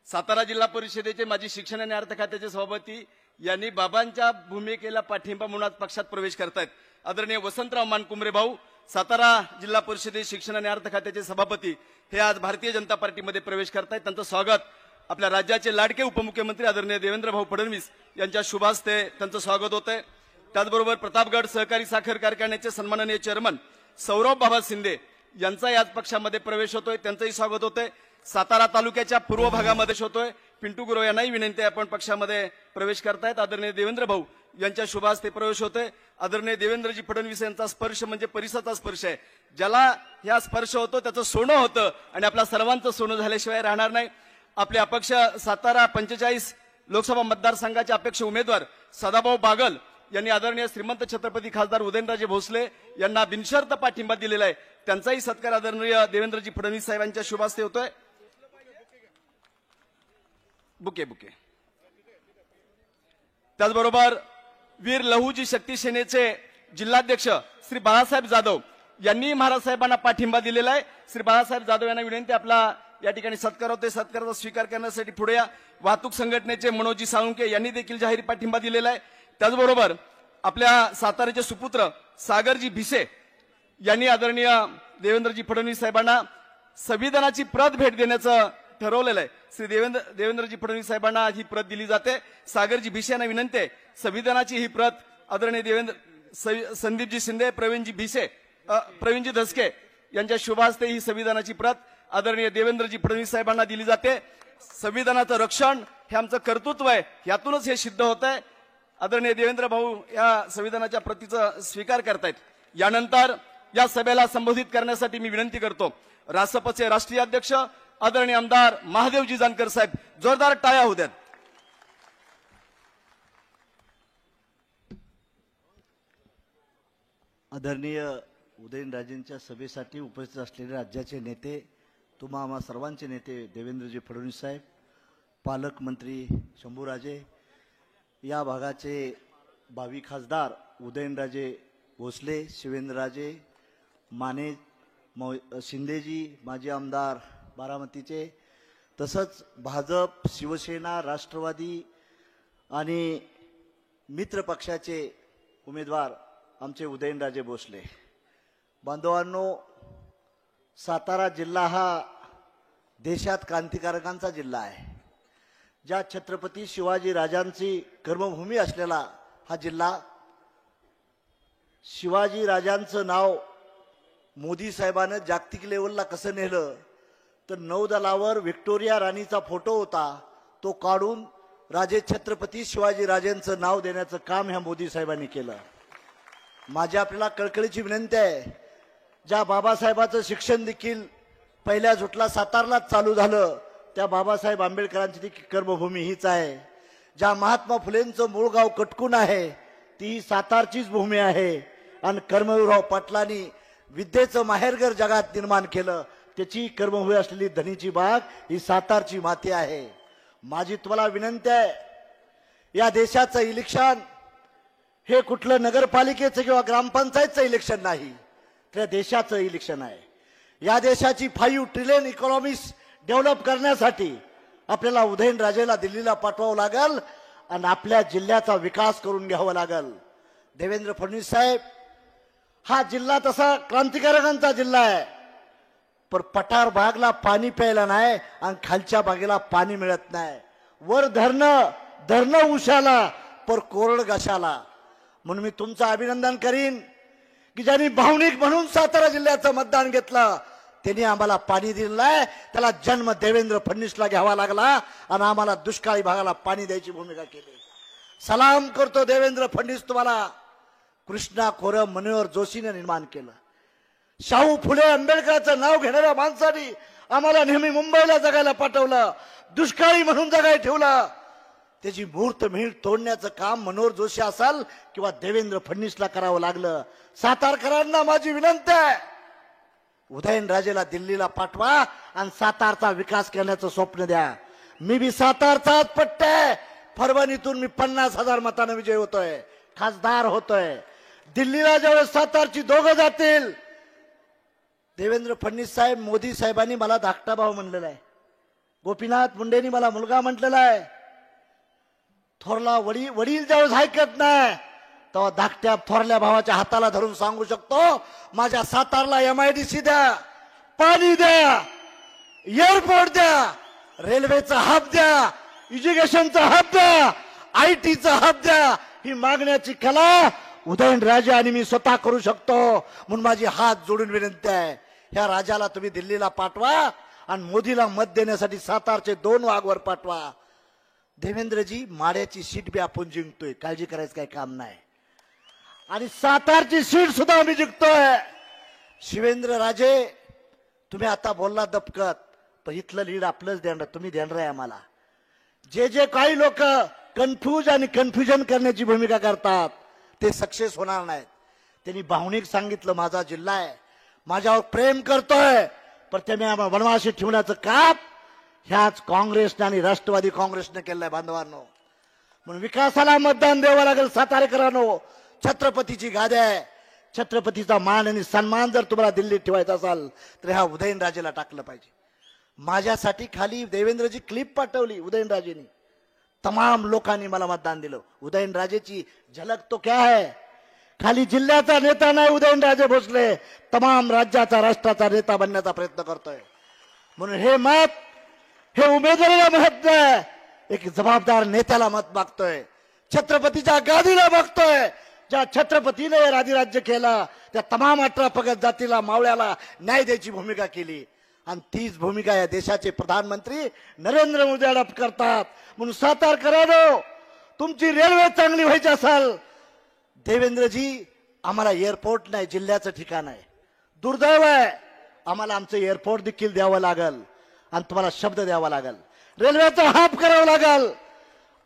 सातारा जिल्हा परिषदेचे माजी शिक्षण आणि अर्थ खात्याचे सभापती यांनी बाबांच्या भूमिकेला पाठिंबा म्हणून आज पक्षात प्रवेश करतायत. आदरणीय वसंतराव मानकुमरे भाऊ, सातारा जिल्हा परिषदेचे शिक्षण आणि अर्थ खात्याचे सभापती, हे आज भारतीय जनता पार्टीमध्ये प्रवेश करतायत. त्यांचं स्वागत आपल्या राज्याचे लाडके उपमुख्यमंत्री आदरणीय देवेंद्र भाऊ फडणवीस यांच्या शुभ हस्ते त्यांचं स्वागत होतंय. त्याचबरोबर प्रतापगड सहकारी साखर कारखान्याचे सन्माननीय चेअरमन सौरभ बाबा शिंदे यांचा याच पक्षामध्ये प्रवेश होतोय, त्यांचंही स्वागत होतंय. सातारा तालुक्याच्या पूर्व भागामध्ये होतोय. पिंटू गुरव यांनाही विनंती आहे, आपण पक्षामध्ये प्रवेश करतायत. आदरणीय देवेंद्र भाऊ यांच्या शुभ हस्ते प्रवेश होतोय. आदरणीय देवेंद्रजी फडणवीस यांचा स्पर्श म्हणजे परिसराचा स्पर्श आहे. ज्याला ह्या स्पर्श होतो त्याचं सोनं होतं आणि आपल्या सर्वांचं सोनं झाल्याशिवाय राहणार नाही. आपले अपक्ष सातारा 45 लोकसभा मतदारसंघाचे अपेक्ष उमेदवार सदाभाऊ बागल यांनी आदरणीय श्रीमंत छत्रपती खासदार उदयनराजे भोसले यांना बिनशर्त पाठिंबा दिलेला आहे. त्यांचाही सत्कार आदरणीय देवेंद्रजी फडणवीस साहेबांच्या शुभ हस्ते होतोय. Bouquet bouquet. त्याचबरोबर वीर लहुजी शक्ती सेनेचे जिल्हाध्यक्ष श्री बाळासाहेब जाधव यांनी महाराज साहेबांना पाठिंबा दिलेला आहे. श्री बाळासाहेब जाधव यांना विनंती आपला या ठिकाणी सत्कार होते. सत्काराचा स्वीकार करण्यासाठी पुढे या. वाहतूक संघटनेचे मनोजी साळुंके यांनी देखील जाहीर पाठिंबा दिलेला आहे. त्याचबरोबर आपल्या साताऱ्याचे सुपुत्र सागरजी भिसे यांनी आदरणीय देवेंद्रजी फडणवीस साहेबांना संविधानाची प्रत भेट देण्याचं ठरवलेलं आहे. श्री देवेंद्रजी फडणवीस साहेबांना ही प्रत दिली जाते. सागरजी भिसे यांना विनंती आहे संविधानाची ही प्रत आदरणीय संदीपजी शिंदे, प्रवीणजी धसके यांच्या शुभ हस्ते ही संविधानाची प्रत आदरणीय देवेंद्रजी फडणवीस साहेबांना दिली जाते. संविधानाचं रक्षण हे आमचं कर्तृत्व आहे, यातूनच हे सिद्ध होत आहे. आदरणीय देवेंद्र भाऊ या संविधानाच्या प्रतीचा स्वीकार करतायत. यानंतर या सभेला संबोधित करण्यासाठी मी विनंती करतो रासपचे राष्ट्रीय अध्यक्ष आदरणीय आमदार महादेवजी जानकर साहेब. जोरदार टाळ्या होऊ द्यात. आदरणीय उदयनराजेंच्या सभेसाठी उपस्थित असलेले राज्याचे नेते, आम्हा सर्वांचे नेते देवेंद्रजी फडणवीस साहेब, पालकमंत्री शंभूराजे, या भागाचे भावी खासदार उदयनराजे भोसले, शिवेंद्रराजे माने, शिंदेजी माजी आमदार बारामतीचे, तसंच भाजप, शिवसेना, राष्ट्रवादी आणि मित्र पक्षाचे उमेदवार आमचे उदयनराजे भोसले. बांधवांनो, सातारा जिल्हा हा देशात क्रांतिकारकांचा जिल्हा आहे. ज्या छत्रपती शिवाजी राजांची कर्मभूमी असलेला हा जिल्हा, शिवाजी राजांचं नाव मोदी साहेबांनं जागतिक लेवलला कसं नेलं तर नौदलावर व्हिक्टोरिया राणीचा फोटो होता, तो काढून राजे छत्रपती शिवाजी राजांचं नाव देण्याचं काम ह्या मोदी साहेबांनी केलं. माझी आपल्याला कळकळीची विनंती आहे, ज्या बाबासाहेबाचं शिक्षण देखील पहिल्या झुटला सातारलाच चालू झालं, त्या बाबासाहेब आंबेडकरांची देखील कर्मभूमी हीच आहे. ज्या महात्मा फुलेंचं मूळ गाव कटकून आहे, ती सातारचीच भूमी आहे. आणि कर्मवीरराव पाटलांनी विद्येचं माहेरघर जगात निर्माण केलं, त्याची कर्मभूमी असलेली धनीची बाग ही सातारची माती आहे. माझी तुम्हाला विनंती आहे, या देशाचं इलेक्शन हे कुठलं नगरपालिकेचं किंवा ग्रामपंचायतचं इलेक्शन नाही, तर देशाचं इलेक्शन आहे. या देशाची 5 ट्रिलियन इकॉनॉमिक्स डेव्हलप करण्यासाठी आपल्याला उदयनराजेला दिल्लीला पाठवावं लागेल आणि आपल्या जिल्ह्याचा विकास करून घ्यावा लागेल. देवेंद्र फडणवीस साहेब, हा जिल्हा तसा क्रांतिकारकांचा जिल्हा आहे, पण पठार भागला पाणी प्यायला नाही आणि खालच्या भागेला पाणी मिळत नाही. वर धरणं उशाला पर कोरड घशाला. म्हणून मी तुमचं अभिनंदन करीन की ज्यांनी भावनिक म्हणून सातारा जिल्ह्याचं मतदान घेतलं, त्यांनी आम्हाला पाणी दिलं नाही. त्याला जन्म देवेंद्र फडणवीसला घ्यावा लागला आणि आम्हाला दुष्काळी भागाला पाणी द्यायची भूमिका केली. सलाम करतो देवेंद्र फडणवीस तुम्हाला. कृष्णा खोरम मनोहर जोशीने निर्माण केलं. शाहू फुले आंबेडकरांचं नाव घेणाऱ्या माणसांनी आम्हाला नेहमी मुंबईला जगायला पाठवलं, दुष्काळी म्हणून जगाय ठेवलं. त्याची मूर्त मिळ तोडण्याचं काम मनोहर जोशी असाल किंवा देवेंद्र फडणवीसला करावं लागलं. सातारकरांना माझी विनंती आहे, उदयनराजेला दिल्लीला पाठवा आणि सातारचा विकास करण्याचं स्वप्न द्या. मी बी सातारचाच पट्टे, परभणीतून मी 50,000 मतांना विजय होतोय, खासदार होतोय. दिल्लीला ज्यावेळेस सातारची दोघं जातील, देवेंद्र फडणवीस साहेब, मोदी साहेबांनी मला धाकटा भाऊ म्हणलेला आहे, गोपीनाथ मुंडेंनी मला मुलगा म्हटलेला आहे. थोरला वडील ज्यावेळेस ऐकत नाही, तेव्हा धाकट्या थोरल्या भावाच्या हाताला धरून सांगू शकतो, माझ्या सातारला MIDC द्या, पाणी द्या, एअरपोर्ट द्या, रेल्वेचा हब द्या, एज्युकेशनचा हब द्या, IT चा हब द्या. ही मागण्याची कला उदयनराजे आणि मी स्वतः करू शकतो. म्हणून माझी हात जोडून विनंती आहे, ह्या राजाला तुम्ही दिल्लीला पाठवा आणि मोदीला मत देण्यासाठी सातारचे 2 वाघवर पाठवा. देवेंद्रजी, माड्याची सीट बी आपण जिंकतोय, काळजी करायचं काही काम नाही. आणि सातारची सीट सुद्धा आम्ही जिंकतोय. शिवेंद्र राजे, तुम्ही आता बोलला दपकत, पण इथलं लीड आपलंच देणार, तुम्ही देणार आहे आम्हाला. जे काही लोक कन्फ्यूज आणि कन्फ्युजन करण्याची भूमिका करतात ते सक्सेस होणार नाहीत. त्यांनी भावनिक सांगितलं माझा जिल्हा आहे, माझ्यावर प्रेम करतोय, पण त्यांनी आम्हाला वनवासी ठेवण्याचं काम ह्याच काँग्रेसने आणि राष्ट्रवादी काँग्रेसने केलंय बांधवांनो. म्हणून विकासाला मतदान द्यावं लागेल सातारेकरांनो. छत्रपतीची गादी आहे, छत्रपतीचा मान आणि सन्मान जर तुम्हाला दिल्लीत ठेवायचा असाल तर ह्या उदयनराजेला टाकलं पाहिजे. माझ्यासाठी खाली देवेंद्रजी क्लिप पाठवली उदयनराजेंनी, तमाम लोकांनी मला मतदान दिलं. उदयनराजेची झलक तो क्या है, खाली जिल्ह्याचा नेता नाही उदयनराजे भोसले, तमाम राज्याचा राष्ट्राचा नेता बनण्याचा प्रयत्न करतोय. म्हणून हे मत, हे उमेदवाराला महत्व आहे, एक जबाबदार नेत्याला मत मागतोय, छत्रपतीच्या गादीला बघतोय. ज्या छत्रपतीने राज्य केलं त्या तमाम 18 पगड जातीला मावळ्याला न्याय द्यायची भूमिका केली, आणि तीच भूमिका या देशाचे प्रधानमंत्री नरेंद्र मोदी अडॉप्ट करतात. म्हणून सातारकरांनो, तुमची रेल्वे चांगली व्हायची असेल, देवेंद्रजी आम्हाला एअरपोर्ट नाही, जिल्ह्याचं ठिकाण आहे. दुर्दैव आहे, आम्हाला आमचं एअरपोर्ट देखील द्यावं लागल आणि तुम्हाला शब्द द्यावा लागल. रेल्वेचं हाफ करावं लागल,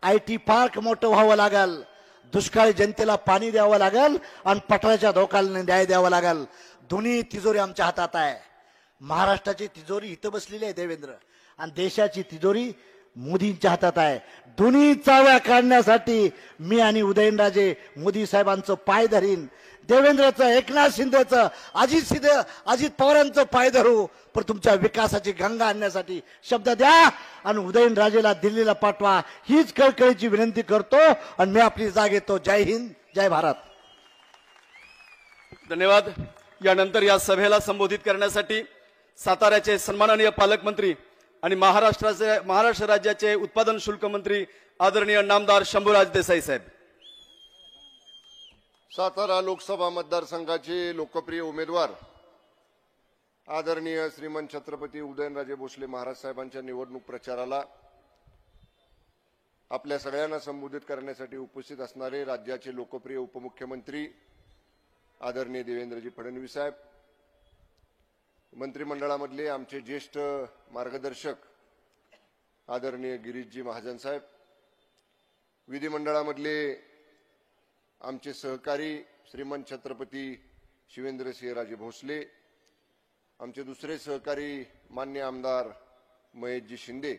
IT पार्क मोठं व्हावं लागल, दुष्काळी जनतेला पाणी द्यावं लागल आणि पटराच्या धोकाला न्याय द्यावा लागल. दोन्ही तिजोरी आमच्या हातात आहे. महाराष्ट्राची तिजोरी इथं बसलेली आहे देवेंद्र, आणि देशाची तिजोरी मोदींच्या हातात आहे. दोन्ही चाव्या काढण्यासाठी मी आणि उदयनराजे मोदी साहेबांचं पाय धरीन, देवेंद्रचं, एकनाथ शिंदेचं, अजित पवारांचं पाय धरू, पण तुमच्या विकासाची गंगा आणण्यासाठी शब्द द्या आणि उदयनराजेला दिल्लीला पाठवा, हीच कळकळीची विनंती करतो आणि मी आपली जाग घेतो. जय हिंद, जय भारत. धन्यवाद. यानंतर या सभेला संबोधित करण्यासाठी साताऱ्याचे सन्माननीय पालकमंत्री आणि महाराष्ट्र राज्याचे उत्पादन शुल्क मंत्री आदरणीय नामदार शंभूराज देसाई साहेब. सातारा लोकसभा मतदारसंघाचे लोकप्रिय उमेदवार आदरणीय श्रीमंत छत्रपती उदयनराजे भोसले महाराज साहेबांच्या निवडणूक प्रचाराला आपल्या सगळ्यांना संबोधित करण्यासाठी उपस्थित असणारे राज्याचे लोकप्रिय उपमुख्यमंत्री आदरणीय देवेंद्रजी फडणवीस साहेब, मंत्रिमंडळामधले आमचे ज्येष्ठ मार्गदर्शक आदरणीय गिरीशजी महाजन साहेब, विधिमंडळामधले आमचे सहकारी श्रीमंत छत्रपती शिवेंद्रसिंहराजे भोसले, आमचे दुसरे सहकारी मान्य आमदार महेशजी शिंदे,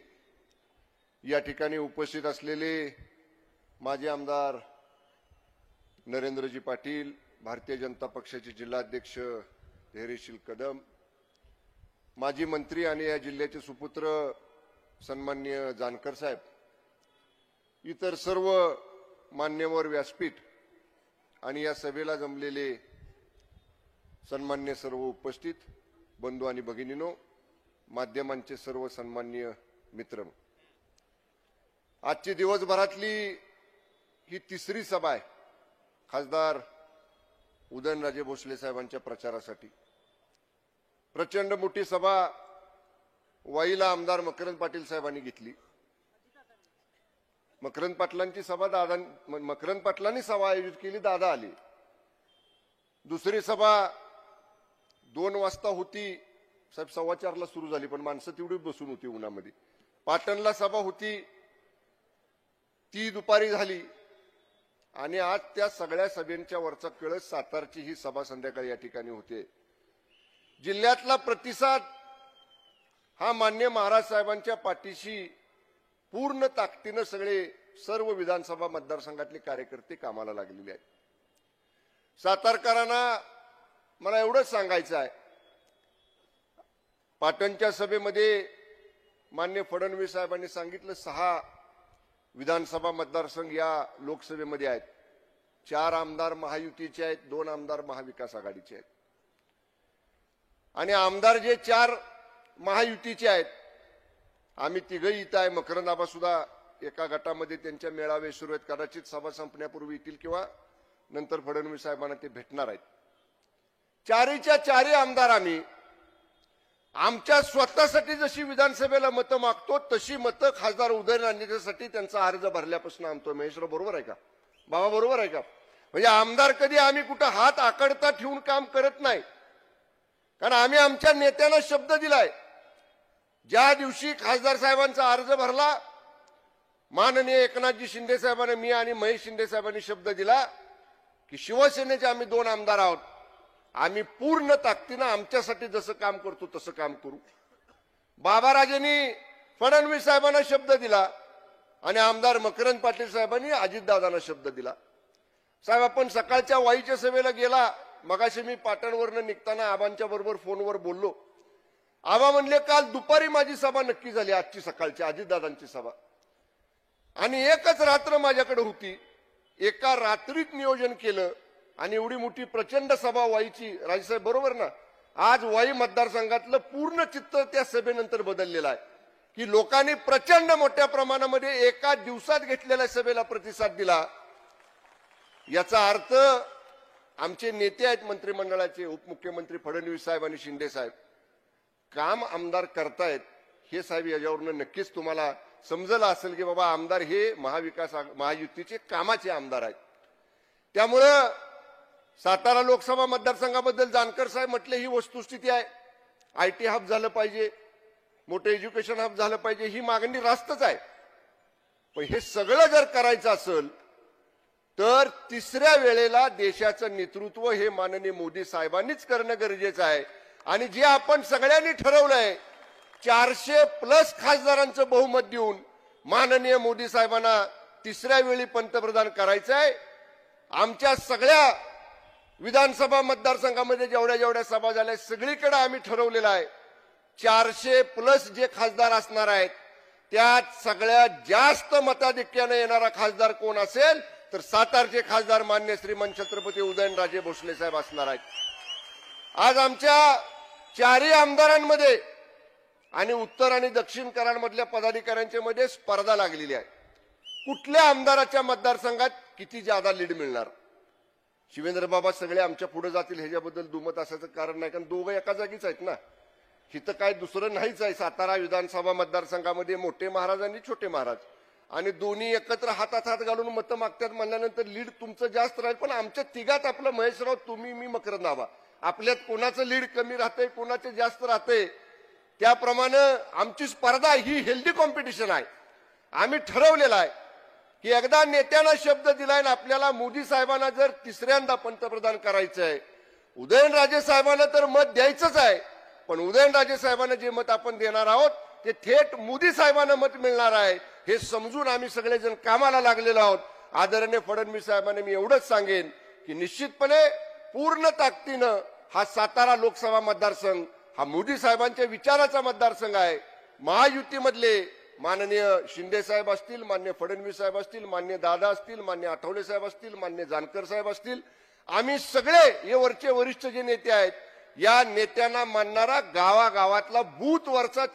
या ठिकाणी उपस्थित असलेले माजी आमदार नरेंद्रजी पाटील, भारतीय जनता पक्षाचे जिल्हाध्यक्ष धैर्यशील कदम, माजी मंत्री आणि या जिल्ह्याचे सुपुत्र सन्माननीय जानकर साहेब, इतर सर्व मान्यवर व्यासपीठ आणि या सभेला जमलेले सन्मान्य सर्व उपस्थित बंधू आणि भगिनीनो, माध्यमांचे सर्व सन्मान्य मित्र, आजची दिवसभरातली ही तिसरी सभा आहे खासदार उदयनराजे भोसले साहेबांच्या प्रचारासाठी. प्रचंड मोठी सभा वाईला आमदार मकरंद पाटील साहेबांनी घेतली. मकरंद पाटलांनी सभा आयोजित केली, दादा आले. दुसरी सभा 2 वाजता होती, साहेब 4:15ला सुरू झाली, पण माणसं तेवढी बसून होती उन्हामध्ये. पाटणला सभा होती, ती दुपारी झाली, आणि आज त्या सगळ्या सभेंच्या वरचा कळस सातारची ही सभा संध्याकाळी या ठिकाणी होते. जिल्ह्यातला प्रतिसाद हा मान्य महाराज साहेबांच्या पाठीशी पूर्ण ताकदीनं सर्व विधानसभा मतदारसंघातले कार्यकर्ते कामाला लागलेले आहेत. सातारकरांना मला एवढंच सांगायचं आहे, पाटणच्या सभेमध्ये मान्य फडणवीस साहेबांनी सांगितलं 6 विधानसभा मतदारसंघ या लोकसभेमध्ये आहेत. 4 आमदार महायुतीचे आहेत, 2 आमदार महाविकास आघाडीचे आहेत. आणि आमदार जे 4 महायुतीचे आहेत, आम्ही तिघही इथं आहे. मकरंद आबा सुद्धा एका गटामध्ये त्यांच्या मेळावे सुरू आहेत, कदाचित सभा संपण्यापूर्वी येतील किंवा नंतर फडणवीस साहेबांना ते भेटणार आहेत. 4च्या 4 आमदार आम्ही आमच्या स्वतःसाठी जशी विधानसभेला मतं मागतो तशी मतं खासदार उदयनराजेंसाठी त्यांचा अर्ज भरल्यापासून आणतो. महेशराव बरोबर आहे का? बाबा बरोबर आहे का? म्हणजे आमदार कधी आम्ही कुठं हात आकडता ठेवून काम करत नाही, कारण आम्ही आमच्या नेत्यांना शब्द दिलाय ज्या दिवशी खासदार साहेबांचा अर्ज भरला, माननीय एकनाथजी शिंदे साहेबांनी, मी आणि महेश शिंदे साहेबांनी शब्द दिला की शिवसेनेचे आम्ही 2 आमदार आहोत, आम्ही पूर्ण ताकदीनं आमच्यासाठी जसं काम करतो तसं काम करू. बाबाराजेंनी फडणवीस साहेबांना शब्द दिला आणि आमदार मकरंद पाटील साहेबांनी अजितदादांना शब्द दिला. साहेब, आपण सकाळच्या वाईच्या सभेला गेला. मगाशी मी पाटणवरनं निघताना आबांच्या बरोबर फोनवर बोललो. आबा म्हणले, काल दुपारी माझी सभा नक्की झाली, आजची सकाळची अजितदादांची सभा, आणि एकच रात्र माझ्याकडे होती. एका रात्रीत नियोजन केलं आणि एवढी मोठी प्रचंड सभा वाईची. राजसाहेब बरोबर ना, आज वाई मतदारसंघातलं पूर्ण चित्र त्या सभेनंतर बदललेलं आहे की लोकांनी प्रचंड मोठ्या प्रमाणामध्ये एका दिवसात घेतलेल्या सभेला प्रतिसाद दिला. याचा अर्थ आमचे नेते आहेत मंत्रिमंडळाचे, उपमुख्यमंत्री फडणवीस साहेब आणि शिंदे साहेब, काम आमदार करतायत. हे साहेब याच्यावरनं नक्कीच तुम्हाला समजलं असेल की बाबा आमदार हे महायुतीचे कामाचे आमदार आहेत. त्यामुळं सातारा लोकसभा मतदारसंघाबद्दल जानकर साहेब म्हटले, ही वस्तुस्थिती आहे. IT हब झालं पाहिजे, मोठं एज्युकेशन हब झालं पाहिजे, ही मागणी रास्तच आहे. पण हे सगळं जर करायचं असेल तर तिसऱ्या वेळेला देशाचं नेतृत्व हे माननीय मोदी साहेबांनीच करणं गरजेचं आहे. आणि जे आपण सगळ्यांनी ठरवलंय 400+ खासदारांचं बहुमत देऊन माननीय मोदी साहेबांना तिसऱ्या वेळी पंतप्रधान करायचं आहे. आमच्या सगळ्या विधानसभा मतदारसंघामध्ये जेवढ्या सभा झाल्या सगळीकडे आम्ही ठरवलेलं आहे 400+ जे खासदार असणार आहेत त्यात सगळ्यात जास्त मताधिक्याने येणारा खासदार कोण असेल तर सातारचे खासदार मान्य श्रीमंत छत्रपती उदयनराजे भोसले साहेब असणार आहेत. आज आमच्या 4ही आमदारांमध्ये आणि उत्तर आणि दक्षिण कराडमधल्या पदाधिकाऱ्यांच्या मध्ये स्पर्धा लागलेली आहे. कुठल्या आमदाराच्या मतदारसंघात किती जादा लीड मिळणार. शिवेंद्र बाबा सगळे आमच्या पुढे जातील ह्याच्याबद्दल दुमत असायचं कारण नाही, कारण दोघं एका जागीच आहेत ना. हिथं काय दुसरं नाहीच आहे. सातारा विधानसभा मतदारसंघामध्ये मोठे महाराज आणि छोटे महाराज आणि दोन्ही एकत्र हातात हात घालून मतं मागतात म्हणल्यानंतर लीड तुमचं जास्त राहील. पण आमच्या तिघात आपलं महेशराव, तुम्ही, मी, मकरंद आबा, आपल्यात कोणाचं लीड कमी राहतंय कोणाचे जास्त राहतंय त्याप्रमाणे आमची स्पर्धा ही हेल्दी कॉम्पिटिशन आहे. आम्ही ठरवलेलं आहे की एकदा नेत्यांना शब्द दिलाय ना आपल्याला मोदी साहेबांना जर तिसऱ्यांदा पंतप्रधान करायचं आहे, उदयनराजे साहेबांना तर मत द्यायचंच आहे, पण उदयनराजे साहेबांना जे मत आपण देणार आहोत ते थेट मोदी साहेबांना मत मिळणार आहे हे समजून आम्ही सगळेजण कामाला लागलेलो आहोत. आदरणीय फडणवीस साहेबांना मी एवढंच सांगेन की निश्चितपणे पूर्ण ताकदीनं हा सातारा लोकसभा मतदारसंघ हा मोदी साहेबांच्या विचाराचा मतदारसंघ आहे. महायुतीमधले माननीय शिंदे साहेब असतील, मान्य फडणवीस साहेब असतील, मान्य दादा असतील, मान्य आठवले साहेब असतील, मान्य जानकर साहेब असतील, आम्ही सगळे हे वरचे वरिष्ठ जे नेते आहेत या नेत्यांना मानणारा गावागावातला बूथवरचा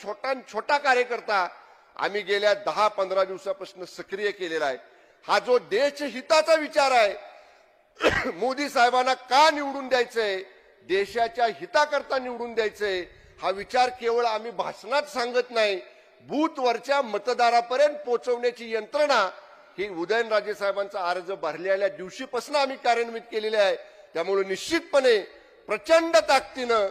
छोटा कार्यकर्ता आम्ही गेल्या 10-15 दिवसापासून सक्रिय केलेला आहे. हा जो देशहिताचा विचार आहे मोदी साहेबांना का निवडून द्यायचंय, देशाच्या हिताकरता निवडून द्यायचंय, हा विचार केवळ आम्ही भाषणात सांगत नाही, बूथवरच्या मतदारापर्यंत पोहोचवण्याची यंत्रणा ही उदयनराजे साहेबांचा अर्ज भरलेल्या दिवशीपासून आम्ही कार्यान्वित केलेली आहे. त्यामुळे निश्चितपणे प्रचंड ताकदीनं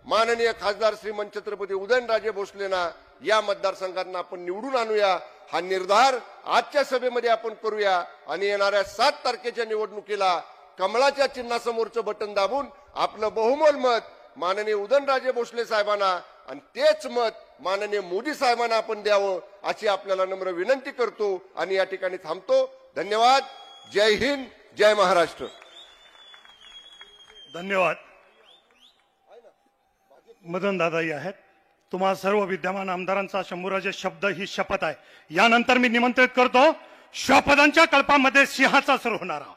माननीय खासदार श्रीमंत छत्रपती उदयनराजे भोसलेंना या मतदारसंघातून आपण निवडून आणूया. हा निर्धार आजच्या सभेमध्ये आपण करूया आणि येणाऱ्या 7 तारखेच्या निवडणुकीला कमळाच्या चिन्हासमोरचं बटन दाबून आपलं बहुमोल मत माननीय उदयनराजे भोसले साहेबांना आणि तेच मत माननीय मोदी साहेबांना आपण द्यावं अशी आपल्याला नम्र विनंती करतो आणि या ठिकाणी थांबतो. धन्यवाद. जय हिंद, जय महाराष्ट्र. धन्यवाद. मदन दादाही आहेत. तुम्हा सर्व विद्यमान आमदारांचा शंभूराजे शब्द ही शपथ आहे. यानंतर मी निमंत्रित करतो श्वापदांच्या कल्पामध्ये सिंहाचा सूर होणारा,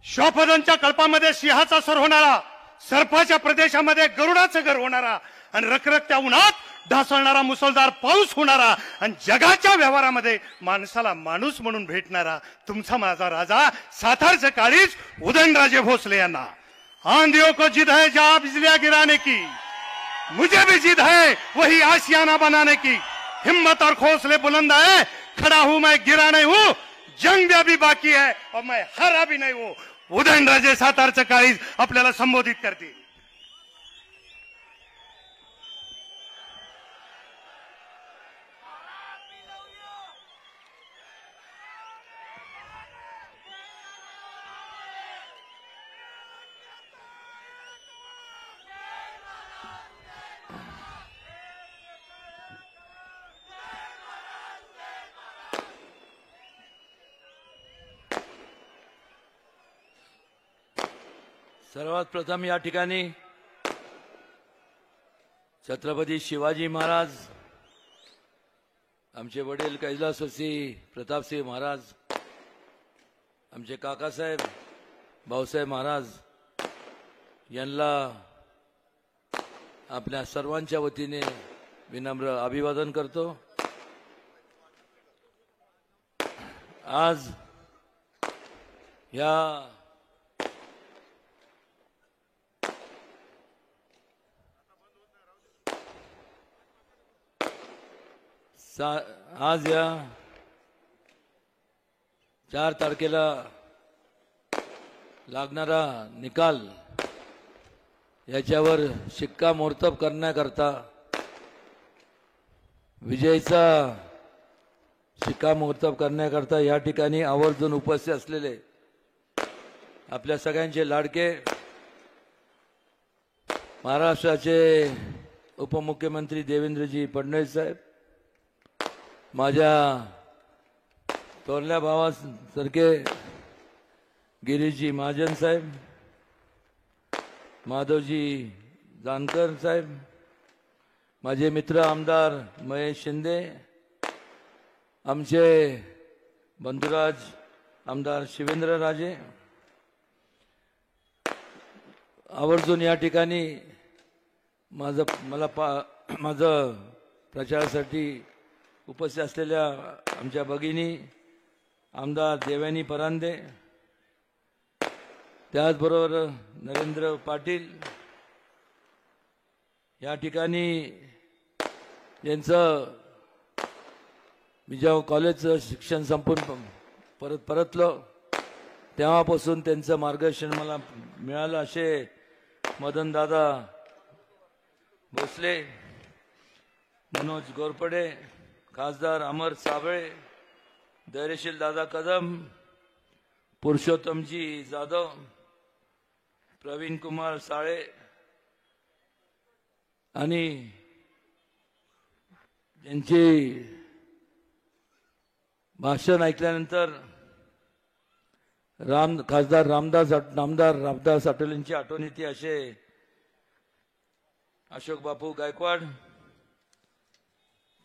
श्वापदांच्या कल्पामध्ये सिंहाचा सूर होणारा, सर्पाच्या प्रदेशामध्ये गरुडाचं घर होणारा आणि रखरखत्या उन्हात ढासळणारा मुसळधार पाऊस होणारा आणि जगाच्या व्यवहारामध्ये माणसाला माणूस म्हणून भेटणारा तुमचा माझा राजा सातारचे काळीज उदयनराजे भोसले यांना. आंधियों को जिद है जहां बिजलियां गिराने की, मुझे भी जिद है वही आशियाना बनाने की. हिम्मत और हौसले बुलंद है, खड़ा हूं मैं, गिरा नहीं हूं, जंग भी अभी बाकी है और मैं हारा भी नहीं हूं. उदयनराजे सातारचे काळीज आपल्याला संबोधित करतील. सर्वात प्रथम या ठिकाणी छत्रपती शिवाजी महाराज, आमचे वडील कैलासवासी प्रतापसिंह महाराज, आमचे काकासाहेब भाऊसाहेब महाराज यांना आपल्या सर्वांच्या वतीने विनम्र अभिवादन करतो। आज या आज या 4 तारखेला लागणारा निकाल याच्यावर शिक्कामोर्तब करण्याकरता, विजयीचा शिक्कामोर्तब करण्याकरता या ठिकाणी आवर्जून उपस्थित असलेले आपल्या सगळ्यांचे लाडके महाराष्ट्राचे उपमुख्यमंत्री देवेंद्रजी फडणवीस साहेब, माझ्या थोरल्या भावासारखे गिरीशजी महाजन साहेब, माधवजी जानकर साहेब, माझे मित्र आमदार महेश शिंदे, आमचे बंधुराज आमदार शिवेंद्र राजे, आवर्जून या ठिकाणी माझं प्रचारासाठी उपस्थित असलेल्या आमच्या भगिनी आमदार देवयानी परांदे, त्याचबरोबर नरेंद्र पाटील, या ठिकाणी ज्यांचं मी जेव्हा कॉलेजचं शिक्षण संपून परतलो तेव्हापासून त्यांचं मार्गदर्शन मला मिळालं असे मदनदादा भोसले, मनोज गोरपडे, खासदार अमर साबळे, धैर्यशील दादा कदम, पुरुषोत्तमजी जाधव, प्रवीण कुमार साळे आणि त्यांची भाषण ऐकल्यानंतर खासदार रामदास आठवले यांची आठवण येते असे अशोक बापू गायकवाड,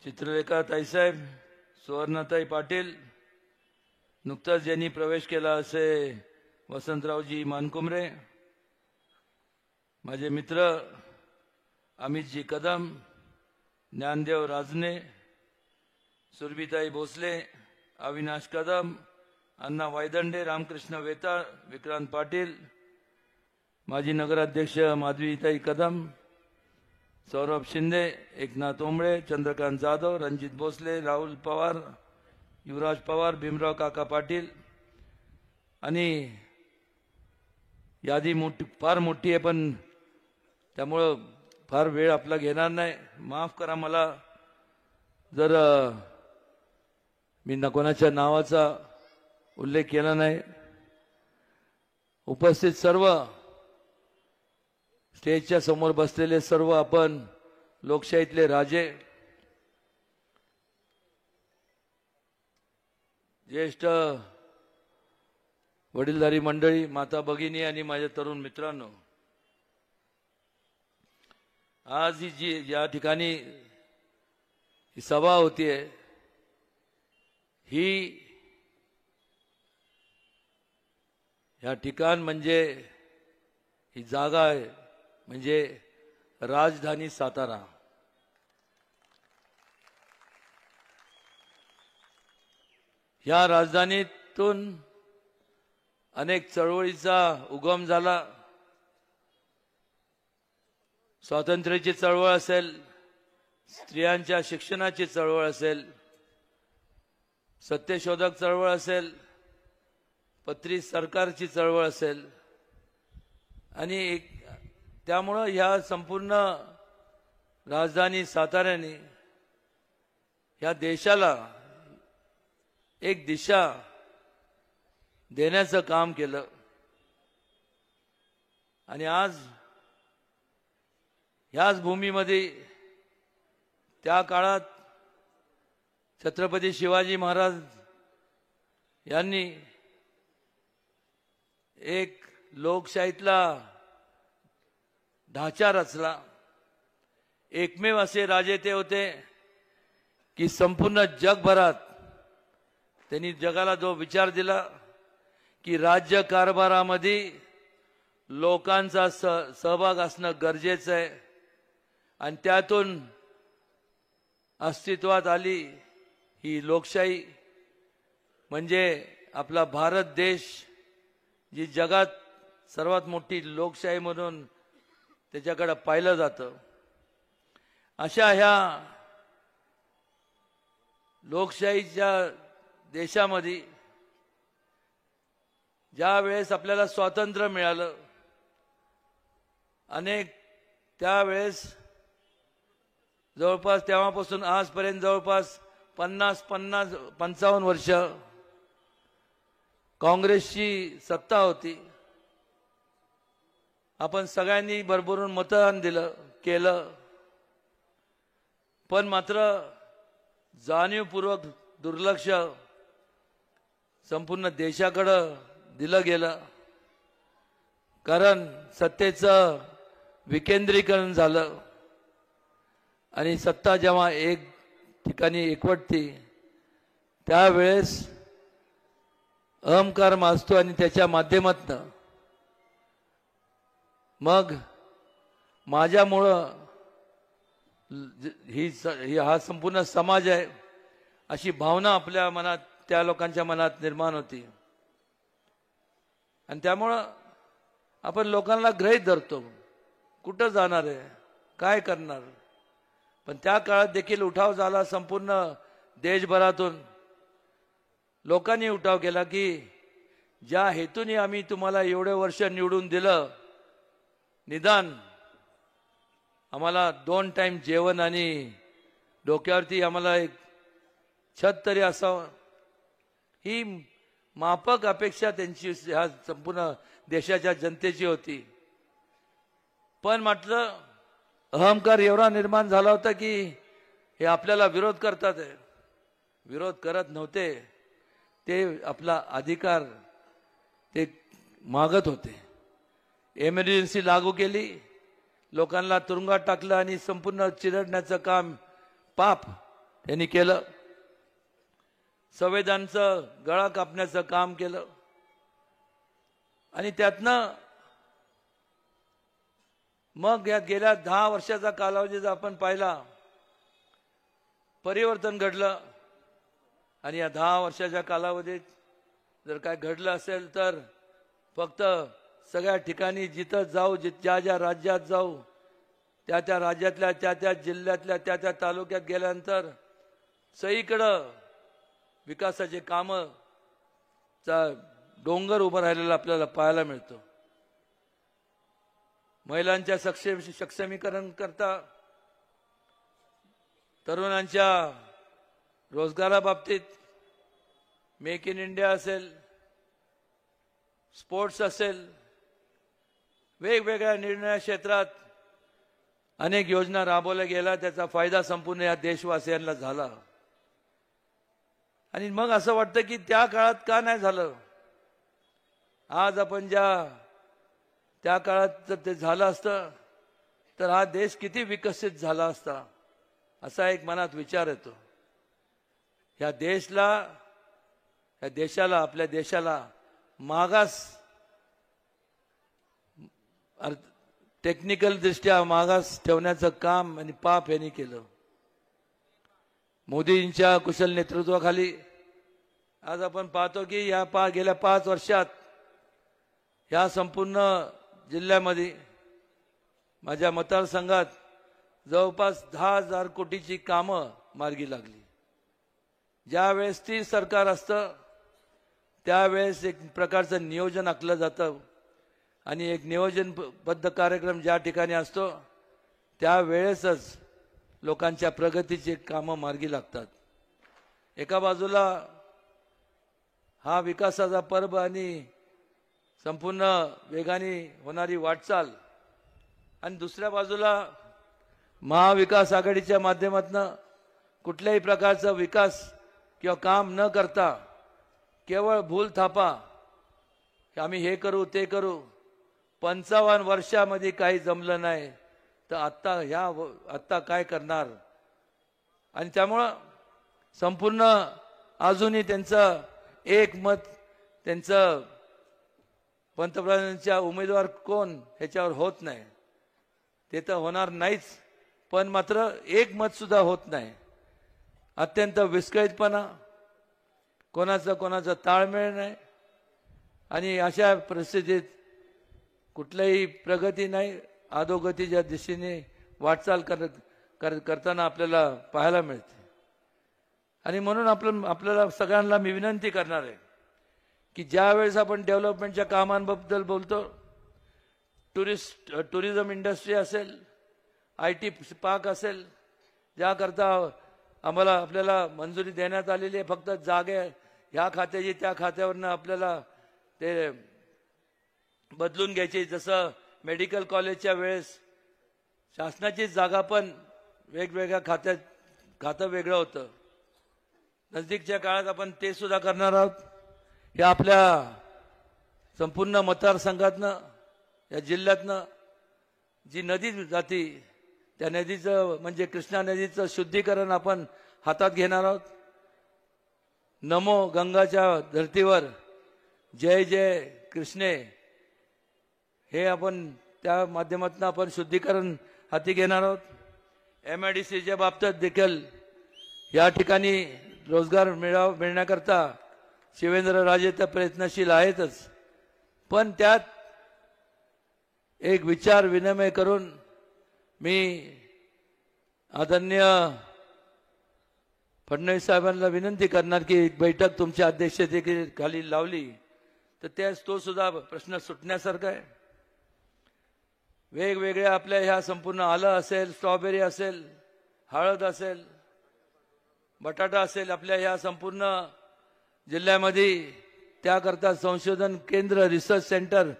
चित्रलेखा ताईसाहेब, सुवर्णाताई पाटील, नुकताच ज्यांनी प्रवेश केला असे वसंतरावजी मानकुमरे, माझे मित्र अमितजी कदम, ज्ञानदेव राजने, सुरभीताई भोसले, अविनाश कदम, अण्णा वायदंडे, रामकृष्ण वेताळ, विक्रांत पाटील, माजी नगराध्यक्ष माधवीताई कदम, सौरभ शिंदे, एकनाथ ओंबळे, चंद्रकांत जाधव, रणजित भोसले, राहुल पवार, युवराज पवार, भीमराव काका पाटील आणि यादी फार मोठी आहे, पण त्यामुळं फार वेळ आपला घेणार नाही, माफ करा मला जर मी कोणाच्या नावाचा उल्लेख केला नाही। उपस्थित सर्व स्टेजच्या समोर बसलेले सर्व आपण लोकशाहीतले राजे, ज्येष्ठ वडीलधारी मंडळी, माता भगिनी आणि माझ्या तरुण मित्रांनो, आज ही जी या ठिकाणी ही सभा होतीये ही या ठिकाण म्हणजे ही जागा आहे म्हणजे राजधानी सातारा। या राजधानीतून अनेक चळवळीचा उगम झाला। स्वातंत्र्याची चळवळ असेल, स्त्रियांच्या शिक्षणाची चळवळ असेल, सत्यशोधक चळवळ असेल, पत्री सरकारची चळवळ असेल आणि त्यामुळं ह्या संपूर्ण राजधानी साताऱ्याने ह्या देशाला एक दिशा देण्याचं काम केलं आणि आज ह्याच भूमीमध्ये त्या काळात छत्रपती शिवाजी महाराज यांनी एक लोकशाहीतला ढाचा रचला. एकमेव असे राजे ते होते की संपूर्ण जगभरात त्यांनी जगाला जो विचार दिला की राज्य कारभारामध्ये लोकांचा सहभाग असणं गरजेचं आहे आणि त्यातून अस्तित्वात आली ही लोकशाही. म्हणजे आपला भारत देश जी जगात सर्वात मोठी लोकशाही म्हणून त्याच्याकडे पाहिलं जातं. अशा ह्या लोकशाहीच्या देशामध्ये ज्या वेळेस आपल्याला स्वातंत्र्य मिळालं, अनेक त्यावेळेस जवळपास तेव्हापासून आजपर्यंत जवळपास 55 वर्ष काँग्रेसची सत्ता होती. आपण सगळ्यांनी भरभरून मतदान केलं, पण मात्र जाणीवपूर्वक दुर्लक्ष संपूर्ण देशाकडं दिलं गेलं. कारण सत्तेचं विकेंद्रीकरण झालं आणि सत्ता जेव्हा एक ठिकाणी एकवटते त्यावेळेस अहंकार माजतो आणि त्याच्या माध्यमातून मग माझ्यामुळं हा संपूर्ण समाज आहे अशी भावना आपल्या मनात, त्या लोकांच्या मनात निर्माण होती. आणि त्यामुळं आपण लोकांना गृहीत धरतो, कुठं जाणार आहे, काय करणार. पण त्या काळात देखील उठाव झाला संपूर्ण देशभरातून. लोकांनी उठाव केला की ज्या हेतूने आम्ही तुम्हाला एवढे वर्ष निवडून दिलं, निदान आम्हाला 2 टाइम जेवण आणि डोक्यावरती आम्हाला एक छत तरी असावं, ही माफक अपेक्षा त्यांची ह्या संपूर्ण देशाच्या जनतेची होती. पण म्हटलं अहंकार एवढा निर्माण झाला होता की हे आपल्याला विरोध करतात. विरोध करत नव्हते, ते आपला अधिकार ते मागत होते. एमर्जन्सी लागू केली, लोकांना तुरुंगात टाकलं आणि संपूर्ण चिरडण्याचं काम पाप यांनी केलं. संविधानाचं गळा कापण्याचं काम केलं आणि त्यातनं मग या गेल्या 10 वर्षाचा कालावधी जर आपण पाहिला, परिवर्तन घडलं. आणि या 10 वर्षाच्या कालावधीत जर काय घडलं असेल तर फक्त सगळ्या ठिकाणी जिथं जाऊ, ज्या ज्या राज्यात जाऊ, त्या त्या राज्यातल्या, त्या त्या जिल्ह्यातल्या, त्या त्या तालुक्यात गेल्यानंतर सगळीकडं विकासाचे कामं चा डोंगर उभं राहिलेला आपल्याला पाहायला मिळतो. महिलांच्या सक्षमीकरण करता, तरुणांच्या रोजगाराबाबतीत मेक इन इंडिया असेल, स्पोर्ट्स असेल, वेगवेगळ्या निर्णय क्षेत्रात अनेक योजना राबवल्या गेल्या. त्याचा फायदा संपूर्ण या देशवासियांना झाला. आणि मग असं वाटतं की त्या काळात का नाही झालं. आज आपण त्या काळात जर ते झालं असतं तर हा देश किती विकसित झाला असता, असा एक मनात विचार येतो. ह्या देशाला, आपल्या देशाला मागास, टेक्निकल दृष्ट्या मागास ठेवण्याचं काम आणि पाप यांनी केलं. मोदींच्या कुशल नेतृत्वाखाली आज आपण पाहतो की गेल्या 5 वर्षात या संपूर्ण जिल्ह्यामध्ये, माझ्या मतदारसंघात जवळपास 10,000 कोटीची कामं मार्गी लागली. ज्यावेळेस स्थिर सरकार असतं त्यावेळेस एक प्रकारचं नियोजन आखलं जातं आणि एक नियोजनबद्ध कार्यक्रम ज्या ठिकाणी असतो त्यावेळेसच लोकांच्या प्रगतीची कामं मार्गी लागतात. एका बाजूला हा विकासाचा पर्व आणि संपूर्ण वेगाने होणारी वाटचाल, आणि दुसऱ्या बाजूला महाविकास आघाडीच्या माध्यमातून कुठल्याही प्रकारचा विकास किंवा काम न करता केवळ भूल थापा, आम्ही हे करू ते करू, 55 वर्षामध्ये काही जमलं नाही तर आत्ता काय करणार. आणि त्यामुळं संपूर्ण अजूनही त्यांचं एक मत त्यांचं पंतप्रधानांच्या उमेदवार कोण ह्याच्यावर होत नाही. ते तर होणार नाहीच, पण मात्र एक मत सुद्धा होत नाही. अत्यंत विस्कळीतपणा, कोणाचा ताळमेळ नाही. आणि अशा परिस्थितीत कुठल्याही प्रगती नाही, अधोगतीच्या दिशेने वाटचाल करताना आपल्याला पाहायला मिळते. आणि म्हणून आपल्याला सगळ्यांना मी विनंती करणार आहे की ज्या वेळेस आपण डेव्हलपमेंटच्या कामांबद्दल बोलतो, टुरिझम इंडस्ट्री असेल, IT पार्क असेल, ज्याकरता आपल्याला मंजुरी देण्यात आलेली आहे, फक्त जागे ह्या खात्याची त्या खात्यावरनं आपल्याला ते बदलून घ्यायची. जसं मेडिकल कॉलेजच्या वेळेस शासनाची जागा पण वेगवेगळ्या खातं वेगळं होतं. नजदीकच्या काळात आपण ते सुद्धा करणार आहोत. हे आपल्या संपूर्ण मतदारसंघातनं, या जिल्ह्यातनं जी नदी जाती त्या नदीचं म्हणजे कृष्णा नदीचं शुद्धीकरण आपण हातात घेणार आहोत. नमो गंगाच्या धर्तीवर जय जय कृष्णे हे आपण त्या माध्यमातून आपण शुद्धीकरण हाती घेणार आहोत. MIDCच्या बाबतीत देखील या ठिकाणी रोजगार मिळण्याकरता शिवेंद्रराजे तर प्रयत्नशील आहेतच, पण त्यात एक विचार विनिमय करून मी आदरणीय फडणवीस साहेबांना विनंती करणार की एक बैठक तुमच्या अध्यक्षतेखाली लावली तर तो सुद्धा प्रश्न सुटण्यासारखा आहे. वेगवेगळ्या आपल्या ह्या संपूर्ण आलं असेल, स्ट्रॉबेरी असेल, हळद असेल, बटाटा असेल, आपल्या ह्या संपूर्ण जिल्ह्यामध्ये त्याकरता संशोधन केंद्र, रिसर्च सेंटर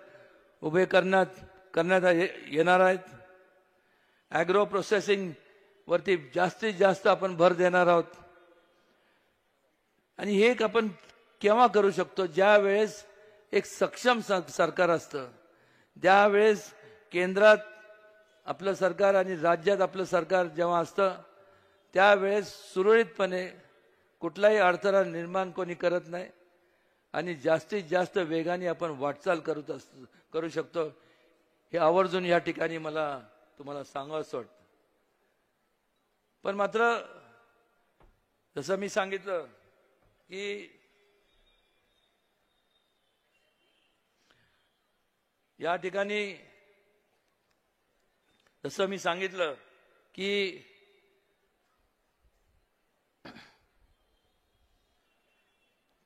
उभे करण्यात येणार आहेत. ॲग्रो प्रोसेसिंग वरती जास्तीत जास्त आपण भर देणार आहोत. आणि हे एक आपण केव्हा करू शकतो, ज्या वेळेस एक सक्षम सरकार असतं, ज्यावेळेस केंद्रात आपलं सरकार आणि राज्यात आपलं सरकार जेव्हा असतं त्यावेळेस सुरळीतपणे कुठलाही अडथळा निर्माण कोणी करत नाही आणि जास्तीत जास्त वेगाने आपण वाटचाल करू शकतो. हे आवर्जून या ठिकाणी मला तुम्हाला सांगावंसं वाटतं. पण मात्र जसं मी सांगितलं की या ठिकाणी जसं मी सांगितलं की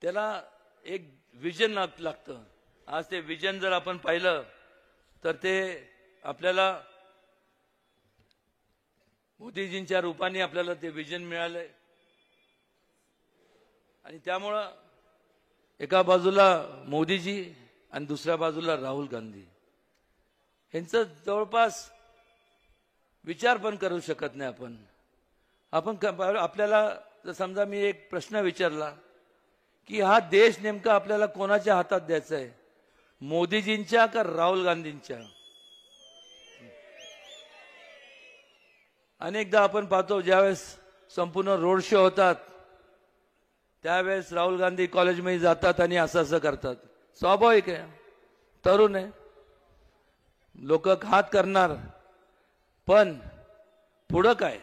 त्याला एक विजन लागतं. आज ते विजन जर आपण पाहिलं तर ते आपल्याला मोदीजींच्या रूपाने आपल्याला ते विजन मिळालंय. आणि त्यामुळं एका बाजूला मोदीजी आणि दुसऱ्या बाजूला राहुल गांधी यांचं जवळपास विचार पण करू शकत नाही आपण आपल्याला जर समजा मी एक प्रश्न विचारला की हा देश नेमका आपल्याला कोणाच्या हातात द्यायचा आहे, मोदीजींच्या का राहुल गांधींच्या? अनेकदा आपण पाहतो ज्यावेळेस संपूर्ण रोड शो होतात त्यावेळेस राहुल गांधी कॉलेजमध्ये जातात आणि असं करतात. स्वाभाविक आहे, तरुण आहे, लोक घात करणार, पण पुढं काय?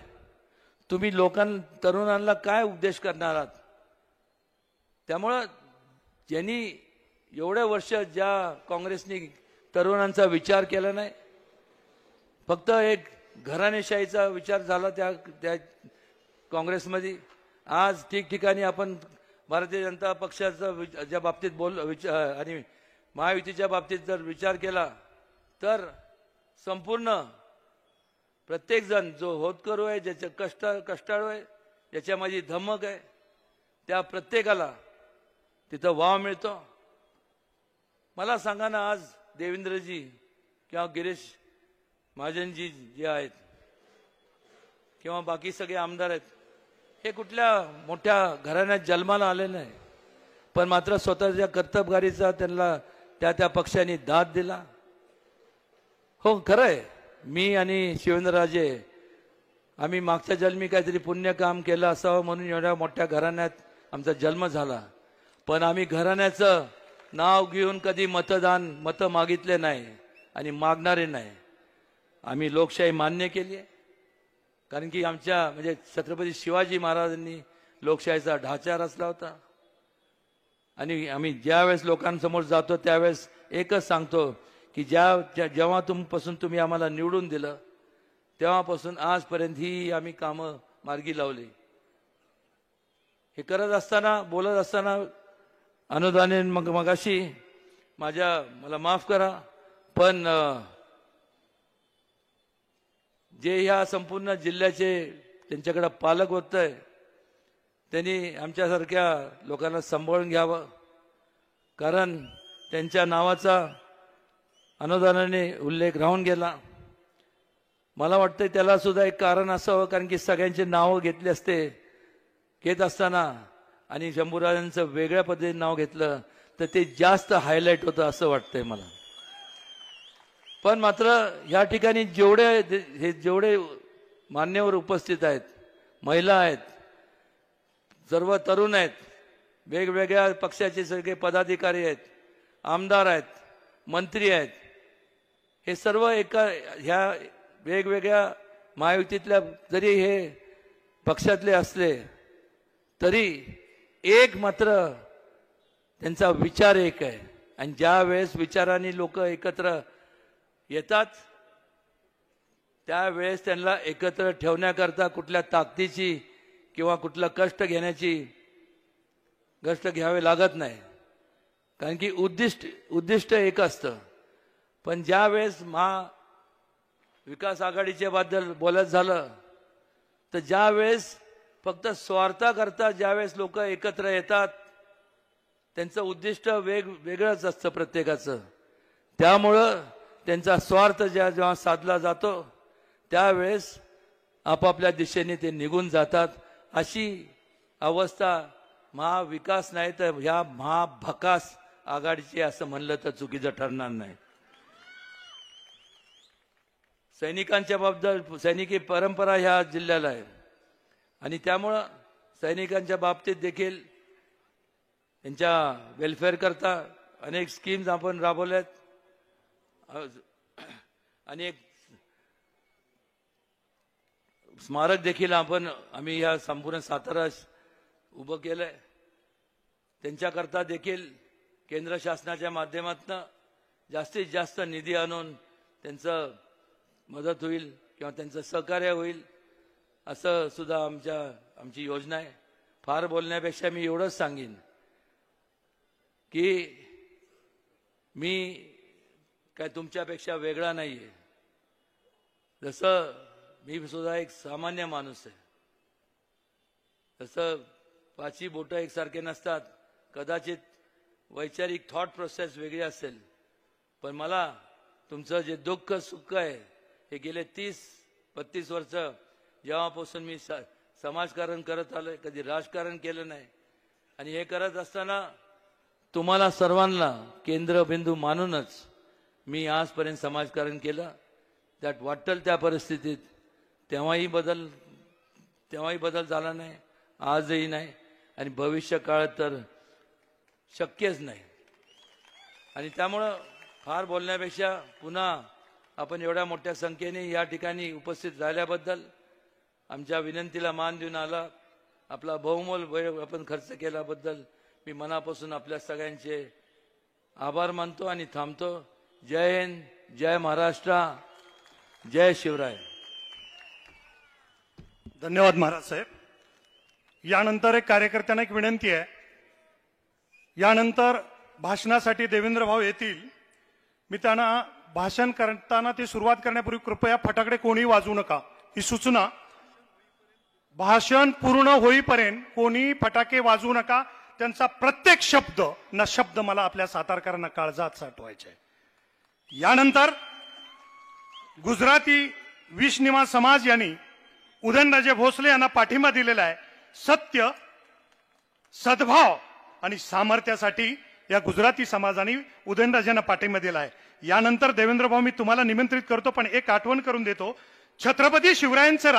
तुम्ही तरुणांना काय उपदेश करणार आहात? त्यामुळं ज्यांनी एवढ्या वर्ष ज्या काँग्रेसने तरुणांचा विचार केला नाही, फक्त एक घराणेशाहीचा विचार झाला त्या काँग्रेसमध्ये. आज ठिकठिकाणी आपण भारतीय जनता पक्षाचा ज्या बाबतीत आणि महायुतीच्या बाबतीत जर विचार केला तर संपूर्ण प्रत्येक जण जो होतकरू आहे, ज्याचं कष्टाळू आहे, ज्याच्यामध्ये धमक आहे, त्या प्रत्येकाला तिथं वाव मिळतो. मला सांगा ना, आज देवेंद्रजी किंवा गिरीश महाजनजी जे आहेत किंवा बाकी सगळे आमदार आहेत, हे कुठल्या मोठ्या घराण्यात जन्माला आले नाही, पण मात्र स्वतःच्या कर्तबगारीचा त्यांना त्या पक्षाने दाद दिला. हो खरं आहे. मी आणि शिवेंद्रराजे आम्ही मागच्या जन्मी काहीतरी पुण्य काम केलं असावं म्हणून एवढ्या मोठ्या घराण्यात आमचा जन्म झाला. पण आम्ही घराण्याचं नाव घेऊन कधी मतं मागितले नाही आणि मागणारे नाही. आम्ही लोकशाही मान्य केली आहे. कारण की आमच्या म्हणजे छत्रपती शिवाजी महाराजांनी लोकशाहीचा ढाचा रचला होता. आणि आम्ही ज्यावेळेस लोकांसमोर जातो त्यावेळेस एकच सांगतो की जेव्हा तुम्ही आम्हाला निवडून दिलं तेव्हापासून आजपर्यंत ही आम्ही कामं मार्गी लावली. हे करत असताना बोलत असताना अनुदाने मगाशी मला माफ करा, पण जे ह्या संपूर्ण जिल्ह्याचे त्यांच्याकडे पालक होते त्यांनी आमच्यासारख्या लोकांना सांभाळून घ्यावं. कारण त्यांच्या नावाचा अनुदानाने उल्लेख राहून गेला. मला वाटतं त्याला सुद्धा एक कारण असावं, कारण की सगळ्यांचे नावं घेत असताना आणि शंभूराजांचं वेगळ्या पद्धतीने नाव घेतलं तर ते जास्त हायलाईट होतं असं वाटतंय मला. पण मात्र या ठिकाणी जेवढे मान्यवर उपस्थित आहेत, महिला आहेत, सर्व तरुण आहेत, वेगवेगळ्या पक्षाचे सगळे पदाधिकारी आहेत, आमदार आहेत, मंत्री आहेत, हे सर्व ह्या वेगवेगळ्या महायुतीतल्या जरी हे पक्षातले असले तरी एक मात्र त्यांचा विचार एक आहे. आणि ज्या वेळेस विचारांनी लोक एकत्र येतात त्यावेळेस त्यांना एकत्र ठेवण्याकरता कुठल्या ताकदीची किंवा कुठलं कष्ट घ्यावे लागत नाही. कारण की उद्दिष्ट एक असतं. पण ज्या वेळेस विकास आघाडीच्या बद्दल बोलायचं झालं तर ज्या वेळेस फक्त स्वार्थाकरता ज्यावेळेस लोक एकत्र येतात त्यांचं उद्दिष्ट वेगळंच असतं प्रत्येकाचं. त्यामुळं त्यांचा स्वार्थ जेव्हा साधला जातो त्यावेळेस आपापल्या दिशेने ते निघून जातात. अशी अवस्था महाविकास नाही तर ह्या महाभकास आघाडीची असं म्हणलं तर चुकीचं ठरणार नाही. सैनिकांच्या बाबतीत सैनिकी परंपरा ह्या जिल्ह्याला आहे आणि त्यामुळं सैनिकांच्या बाबतीत देखील त्यांच्या वेलफेअर करता अनेक स्कीम्स आपण राबवल्यात. अनेक स्मारक देखील आम्ही या संपूर्ण सातारा उभं केलंय. त्यांच्याकरता देखील केंद्र शासनाच्या माध्यमातून जास्तीत जास्त निधी आणून त्यांचं मदत होईल किंवा त्यांचं सहकार्य होईल असं सुद्धा आमची योजना आहे. फार बोलण्यापेक्षा मी एवढंच सांगेन की मी काय तुमच्यापेक्षा वेगळा नाहीये. जसं मी सुद्धा एक सामान्य माणूस आहे, तसं पाची बोटं एकसारखे नसतात. कदाचित वैचारिक थॉट प्रोसेस वेगळी असेल, पण मला तुमचं जे दुःख सुख आहे हे गेले 30-32 वर्ष जेव्हापासून मी समाजकारण करत आलोय, कधी राजकारण केलं नाही. आणि हे करत असताना तुम्हाला सर्वांना केंद्रबिंदू मानूनच मी आजपर्यंत समाजकारण केलं. त्यात वाटेल त्या परिस्थितीत तेव्हाही बदल झाला नाही, आजही नाही आणि भविष्य काळात तर शक्यच नाही. आणि त्यामुळं फार बोलण्यापेक्षा पुन्हा आपण एवढ्या मोठ्या संख्येने या ठिकाणी उपस्थित राहिल्याबद्दल, आमच्या विनंतीला मान देऊन आला, आपला बहुमोल वेळ आपण खर्च केल्याबद्दल मी मनापासून आपल्या सगळ्यांचे आभार मानतो आणि थांबतो. जय हिंद, जय महाराष्ट्र, जय शिवराय. धन्यवाद महाराज साहेब. यानंतर एक कार्यकर्त्यांना एक विनंती आहे. यानंतर भाषणासाठी देवेंद्र भाऊ येतील. मी त्यांना भाषण करताना ते सुरुवात करण्यापूर्वी कृपया फटाकडे कोणी वाजवू नका ही सूचना. भाषण पूर्ण होईपर्यंत कोणी फटाके वाजवू नका. त्यांचा प्रत्येक शब्द मला आपल्या सातारकरांना काळजात साठवायचा आहे. यानंतर गुजराती विश्निमा समाज यांनी उदयनराजे भोसले यांना पाठिंबा दिलेला आहे. सत्य, सद्भाव आणि सामर्थ्यासाठी या गुजराती समाजाने उदयनराजेंना पाठिंबा दिला आहे. यानंतर देवेंद्र भाऊ मी तुम्हाला निमंत्रित करतो, पण एक आठवण करून देतो. छत्रपती शिवरायांचं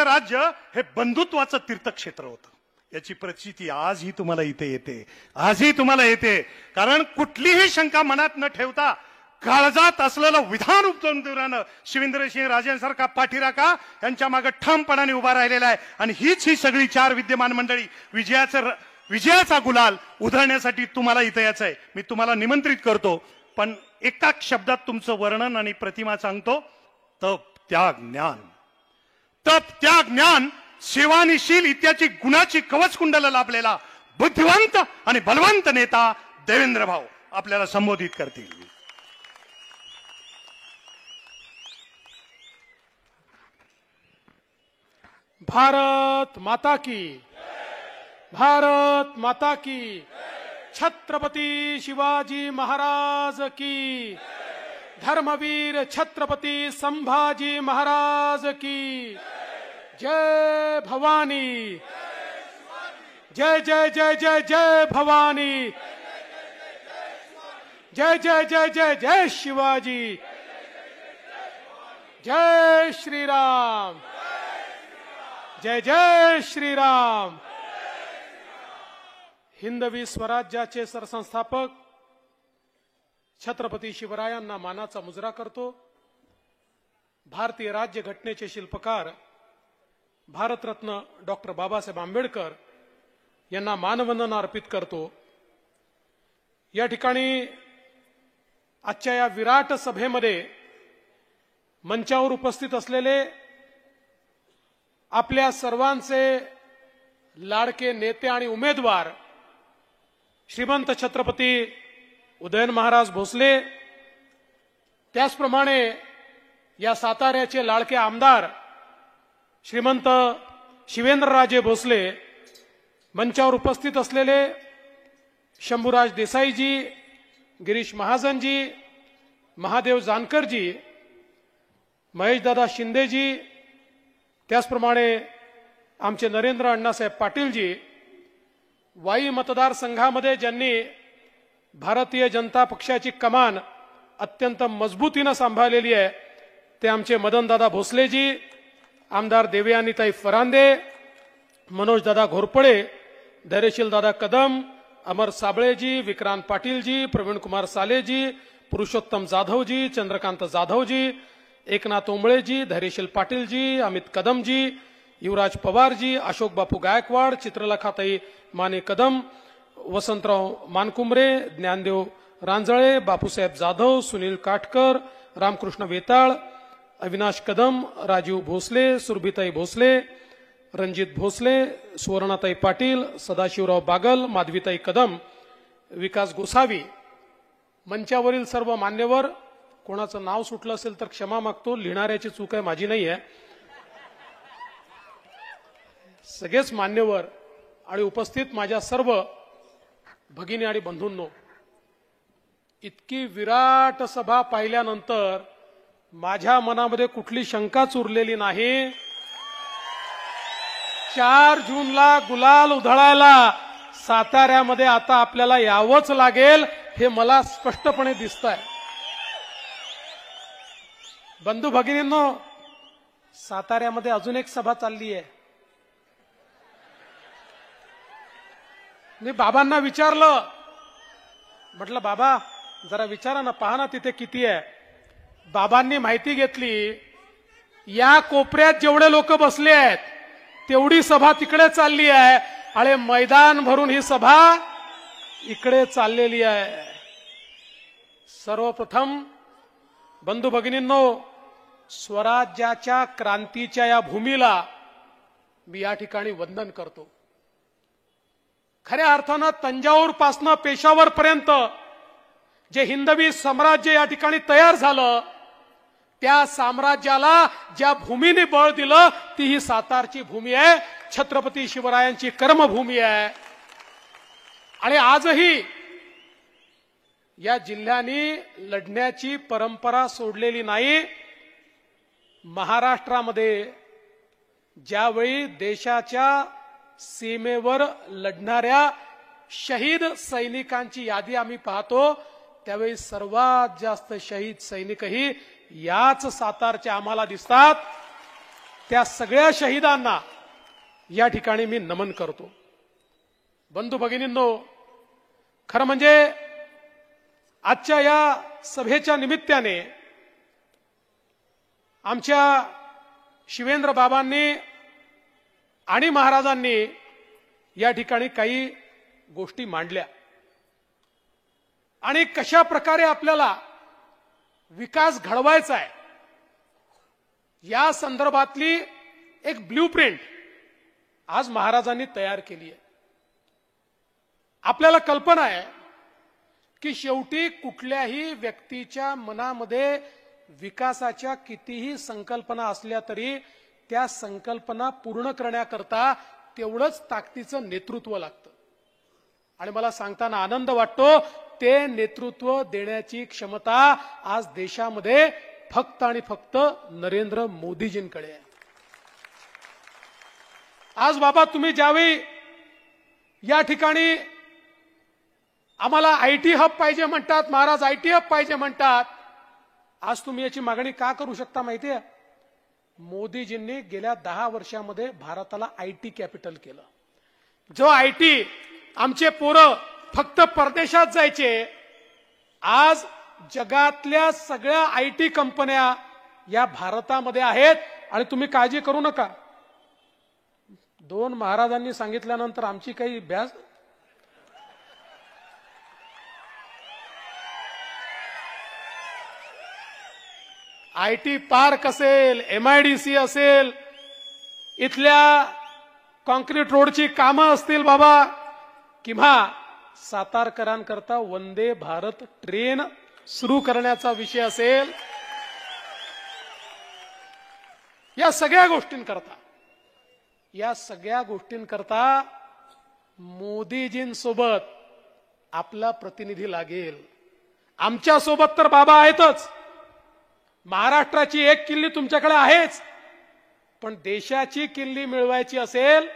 राज्य हे बंधुत्वाचं तीर्थक्षेत्र होतं. याची प्रचिती आजही तुम्हाला इथे येते, आजही तुम्हाला येते. कारण कुठलीही शंका मनात न ठेवता काळजात असलेलं विधान उपजून शिवेंद्रसिंह राजेंसारखा पाठीराखा यांच्या मागे ठामपणाने उभा राहिलेला आहे. आणि ही सगळी 4 विद्यमान मंडळी विजयाचा गुलाल उधळण्यासाठी तुम्हाला इथे यायचं आहे. मी तुम्हाला निमंत्रित करतो, पण एका शब्दात तुमचं वर्णन आणि प्रतिमा सांगतो. तप त्याग ज्ञान सेवानिशील इत्यादी गुणाची कवचकुंडल लाभलेला बुद्धिवंत आणि बलवंत नेता देवेंद्र भाऊ आपल्याला संबोधित करतील. भारत माता की, भारत माता की, छत्रपती शिवाजी महाराज की, धर्मवीर छत्रपती संभाजी महाराज की, जय भवानी, जय जय जय जय जय भवानी, जय जय जय जय जय शिवाजी, जय श्रीराम, जय जय श्रीराम. हिंदवी स्वराज्याचे सरसंस्थापक छत्रपती शिवरायांना मानाचा मुजरा करतो. भारतीय राज्य घटनेचे शिल्पकार भारतरत्न डॉक्टर बाबासाहेब आंबेडकर यांना मानवंदना अर्पित करतो. या ठिकाणी आजच्या या विराट सभेमध्ये मंचावर उपस्थित असलेले आपल्या सर्वांचे लाडके नेते आणि उमेदवार श्रीमंत छत्रपती उदयन महाराज भोसले, त्याचप्रमाणे या साताऱ्याचे लाडके आमदार श्रीमंत शिवेंद्रराजे भोसले, मंचावर उपस्थित असलेले शंभूराज देसाईजी, गिरीश महाजनजी, महादेव जानकरजी, महेशदादा शिंदेजी, त्याचप्रमाणे आमचे नरेंद्र अण्णासाहेब पाटीलजी, वाई मतदारसंघामध्ये ज्यांनी भारतीय जनता पक्षाची कमान अत्यंत मजबूतीने सांभाळलेली आहे ते आमचे मदनदादा भोसलेजी, आमदार देवयानीताई फरांदे, मनोजदादा घोरपडे, धैर्यशीलदादा कदम, अमर साबळेजी, विक्रांत पाटीलजी, प्रवीणकुमार सालेजी, पुरुषोत्तम जाधवजी, चंद्रकांत जाधवजी, एकनाथ ओंबळेजी, धैर्यशील पाटीलजी, अमित कदमजी, युवराज पवारजी, अशोक बापू गायकवाड, चित्रलेखाताई माने कदम, वसंतराव मानकुंबरे, ज्ञानदेव रांजळे, बापूसाहेब जाधव, सुनील काटकर, रामकृष्ण वेताळ, अविनाश कदम, राजीव भोसले, सुरभीताई भोसले, रणजित भोसले, सुवर्णाताई पाटील, सदाशिवराव बागल, माधवीताई कदम, विकास गोसावी, मंचावरील सर्व मान्यवर. कोणाचं नाव सुटलं असेल तर क्षमा मागतो, लिहिणाऱ्याची चूक आहे, माझी नाही आहे. सगळेच मान्यवर आणि उपस्थित माझ्या सर्व भगिनी आणि बंधूंनो, इतकी विराट सभा पाहिल्यानंतर माझ्या मनामध्ये कुठली शंकाच उरलेली नाही. 4 जूनला गुलाल उधळायला साताऱ्यामध्ये आता आपल्याला यावंच लागेल हे मला स्पष्टपणे दिसतंय. बंधू भगिनींनो, साताऱ्यामध्ये अजून एक सभा चालली आहे. मी बाबांना विचारलं, म्हटलं बाबा जरा विचारा ना, पहा ना तिथे किती आहे. बाबांनी माहिती घेतली, या कोपऱ्यात जेवढे लोक बसले आहेत तेवढी सभा तिकडे चालली आहे आणि मैदान भरून ही सभा इकडे चाललेली आहे. सर्वप्रथम बंधू भगिनींनो, स्वराज्याच्या क्रांतीच्या या भूमीला मी या ठिकाणी वंदन करतो. खऱ्या अर्थानं तंजाऊर पासनं पेशावर पर्यंत जे हिंदवी साम्राज्य या ठिकाणी तयार झालं, त्या साम्राज्याला ज्या भूमीने बळ दिलं ती ही सातारची भूमी आहे, छत्रपती शिवरायांची कर्मभूमी आहे. आणि आजही या जिल्ह्यांनी लढण्याची परंपरा सोडलेली नाही. महाराष्ट्रामध्ये ज्यावेळी देशाच्या सीमेवर लढणाऱ्या शहीद सैनिकांची यादी आम्ही पाहतो त्यावेळी सर्वात जास्त शहीद सैनिकही याच सातारचे आम्हाला दिसतात. त्या सगळ्या शहीदांना या ठिकाणी मी नमन करतो. बंधू भगिनींनो, खरं म्हणजे आजच्या या सभेच्या निमित्ताने आमच्या शिवेंद्र बाबांनी आणि महाराजांनी या ठिकाणी काही गोष्टी मांडल्या आणि कशा प्रकारे आपल्याला विकास घडवायचा आहे या संदर्भातली एक ब्ल्यूप्रिंट आज महाराजांनी तयार केली आहे. आपल्याला कल्पना आहे की शेवटी कुठल्याही व्यक्तीच्या मनामध्ये विकासाच्या कितीही संकल्पना असल्या तरी त्या संकल्पना पूर्ण करण्याकरता तेवढंच ताकदीचं नेतृत्व लागतं. आणि मला सांगताना आनंद वाटतो ते नेतृत्व देण्याची क्षमता आज देशामध्ये फक्त आणि फक्त नरेंद्र मोदीजींकडे आहे. आज बाबा तुम्ही ज्यावेळी या ठिकाणी आम्हाला आयटी हब पाहिजे म्हणतात, महाराज आयटी हब पाहिजे म्हणतात, आज तुम्ही याची मागणी का करू शकता माहितीये? मोदीजींनी गेल्या 10 वर्षामध्ये भारताला आयटी कॅपिटल केलं. जो आयटी आमचे पोरं फक्त परदेशात जायचे, आज जगातल्या सगळ्या आयटी कंपन्या या भारतामध्ये आहेत. आणि तुम्ही काळजी करू नका, 2 महाराजांनी सांगितल्यानंतर आमची काही भ्यास आयटी पार्क असेल, MIDC असेल, इथल्या कॉन्क्रीट रोडची कामं असतील बाबा, किंवा सातारकरांकरता वंदे भारत ट्रेन सुरू करण्याचा विषय असेल, या सगळ्या गोष्टींकरता मोदीजींसोबत आपला प्रतिनिधी लागेल. आमच्या सोबत तर बाबा आहेतच, महाराष्ट्राची एक किल्ली तुमच्याकडे आहेच, पण देशाची किल्ली मिळवायची असेल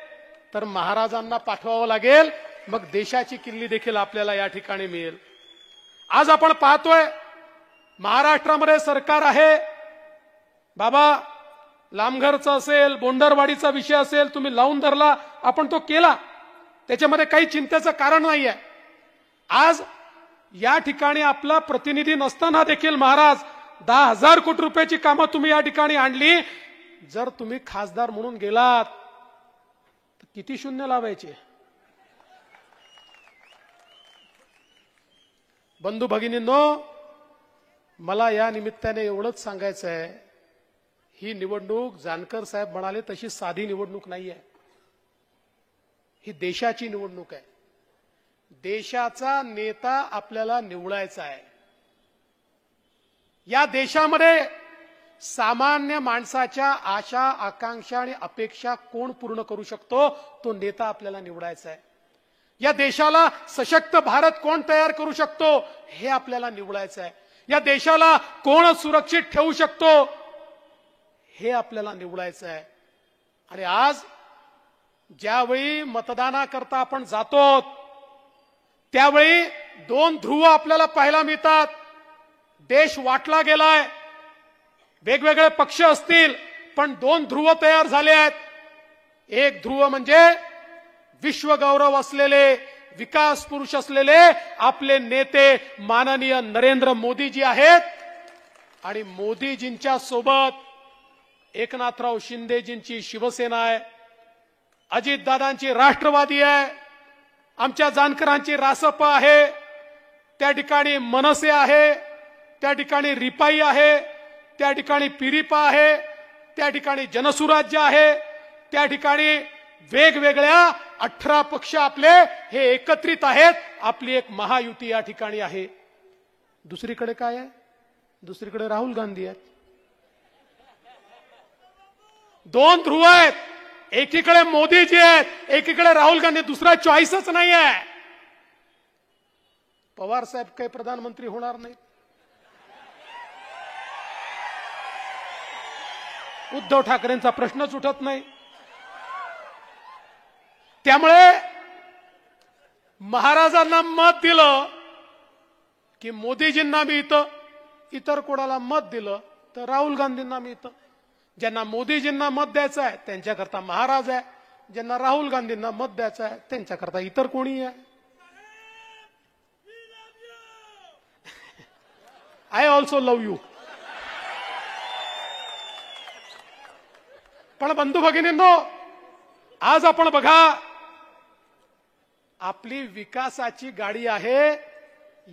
तर महाराजांना पाठवावं लागेल. मग देशाची किल्ली देखील आपल्याला या ठिकाणी मिळेल. आज आपण पाहतोय महाराष्ट्रामध्ये सरकार आहे बाबा, लामघरचा असेल, बोंडरवाडीचा विषय असेल, तुम्ही लावून धरला, आपण तो केला, त्याच्यामध्ये काही चिंतेचं कारण नाहीये. आज या ठिकाणी आपला प्रतिनिधी नसताना देखील महाराज 10,000 कोटी रुपयाची कामं तुम्ही या ठिकाणी आणली. जर तुम्ही खासदार म्हणून गेलात तर किती शून्य लावायचे? बंधू भगिनींनो, मला या निमित्ताने एवढंच सांगायचं आहे, ही निवडणूक जानकर साहेब म्हणाले तशी साधी निवडणूक नाहीये. ही देशाची निवडणूक आहे. देशाचा नेता आपल्याला निवडायचा आहे. या देशामध्ये सामान्य माणसाच्या आशा, आकांक्षा आणि अपेक्षा कोण पूर्ण करू शकतो, तो नेता आपल्याला निवडायचा आहे. या देशाला सशक्त भारत कोण तयार करू शकतो, हे आपल्याला निवडायचं आहे. या देशाला कोण सुरक्षित ठेवू शकतो, हे आपल्याला निवडायचं आहे. आणि आज ज्यावेळी मतदानाकरता आपण जातो त्यावेळी 2 ध्रुव आपल्याला पाहायला मिळतात. देश वाटला गेलाय, वेगवेगळे पक्ष असतील, पण 2 ध्रुव तयार झाले आहेत. एक ध्रुव म्हणजे विश्वगौरव असलेले, विकास पुरुष असलेले आपले नेते माननीय नरेंद्र मोदीजी आहेत. आणि मोदीजींच्या सोबत एकनाथराव शिंदेजींची शिवसेना आहे, अजितदादांची राष्ट्रवादी आहे, आमच्या जानकरांची रासप आहे, त्या ठिकाणी मनसे आहे, त्या ठिकाणी रिपाई आहे, त्या ठिकाणी पिरिपा आहे, त्या ठिकाणी जनसुराज्य आहे, त्या ठिकाणी वेगवेगळ्या 18 पक्ष आपले हे एकत्रित आहेत. आपली एक महायुती या ठिकाणी आहे. दुसरीकडे काय आहे? दुसरीकडे राहुल गांधी आहेत. 2 ध्रुव आहेत. एकीकडे मोदीजी आहेत, एकीकडे राहुल गांधी. दुसरा चॉईसच नाही आहे. पवार साहेब काही प्रधानमंत्री होणार नाही. उद्धव ठाकरेंचा प्रश्नच उठत नाही. त्यामुळे महाराजांना मत दिलं की मोदीजींना मी इथं, इतर कोणाला मत दिलं तर राहुल गांधींना मी इथं. ज्यांना मोदीजींना मत द्यायचं आहे त्यांच्याकरता महाराज आहे, ज्यांना राहुल गांधींना मत द्यायचं आहे त्यांच्याकरता इतर कोणी आहे. I also love you. पण बंधू भगिनींनो, आज आपण बघा, आपली विकासाची गाडी आहे,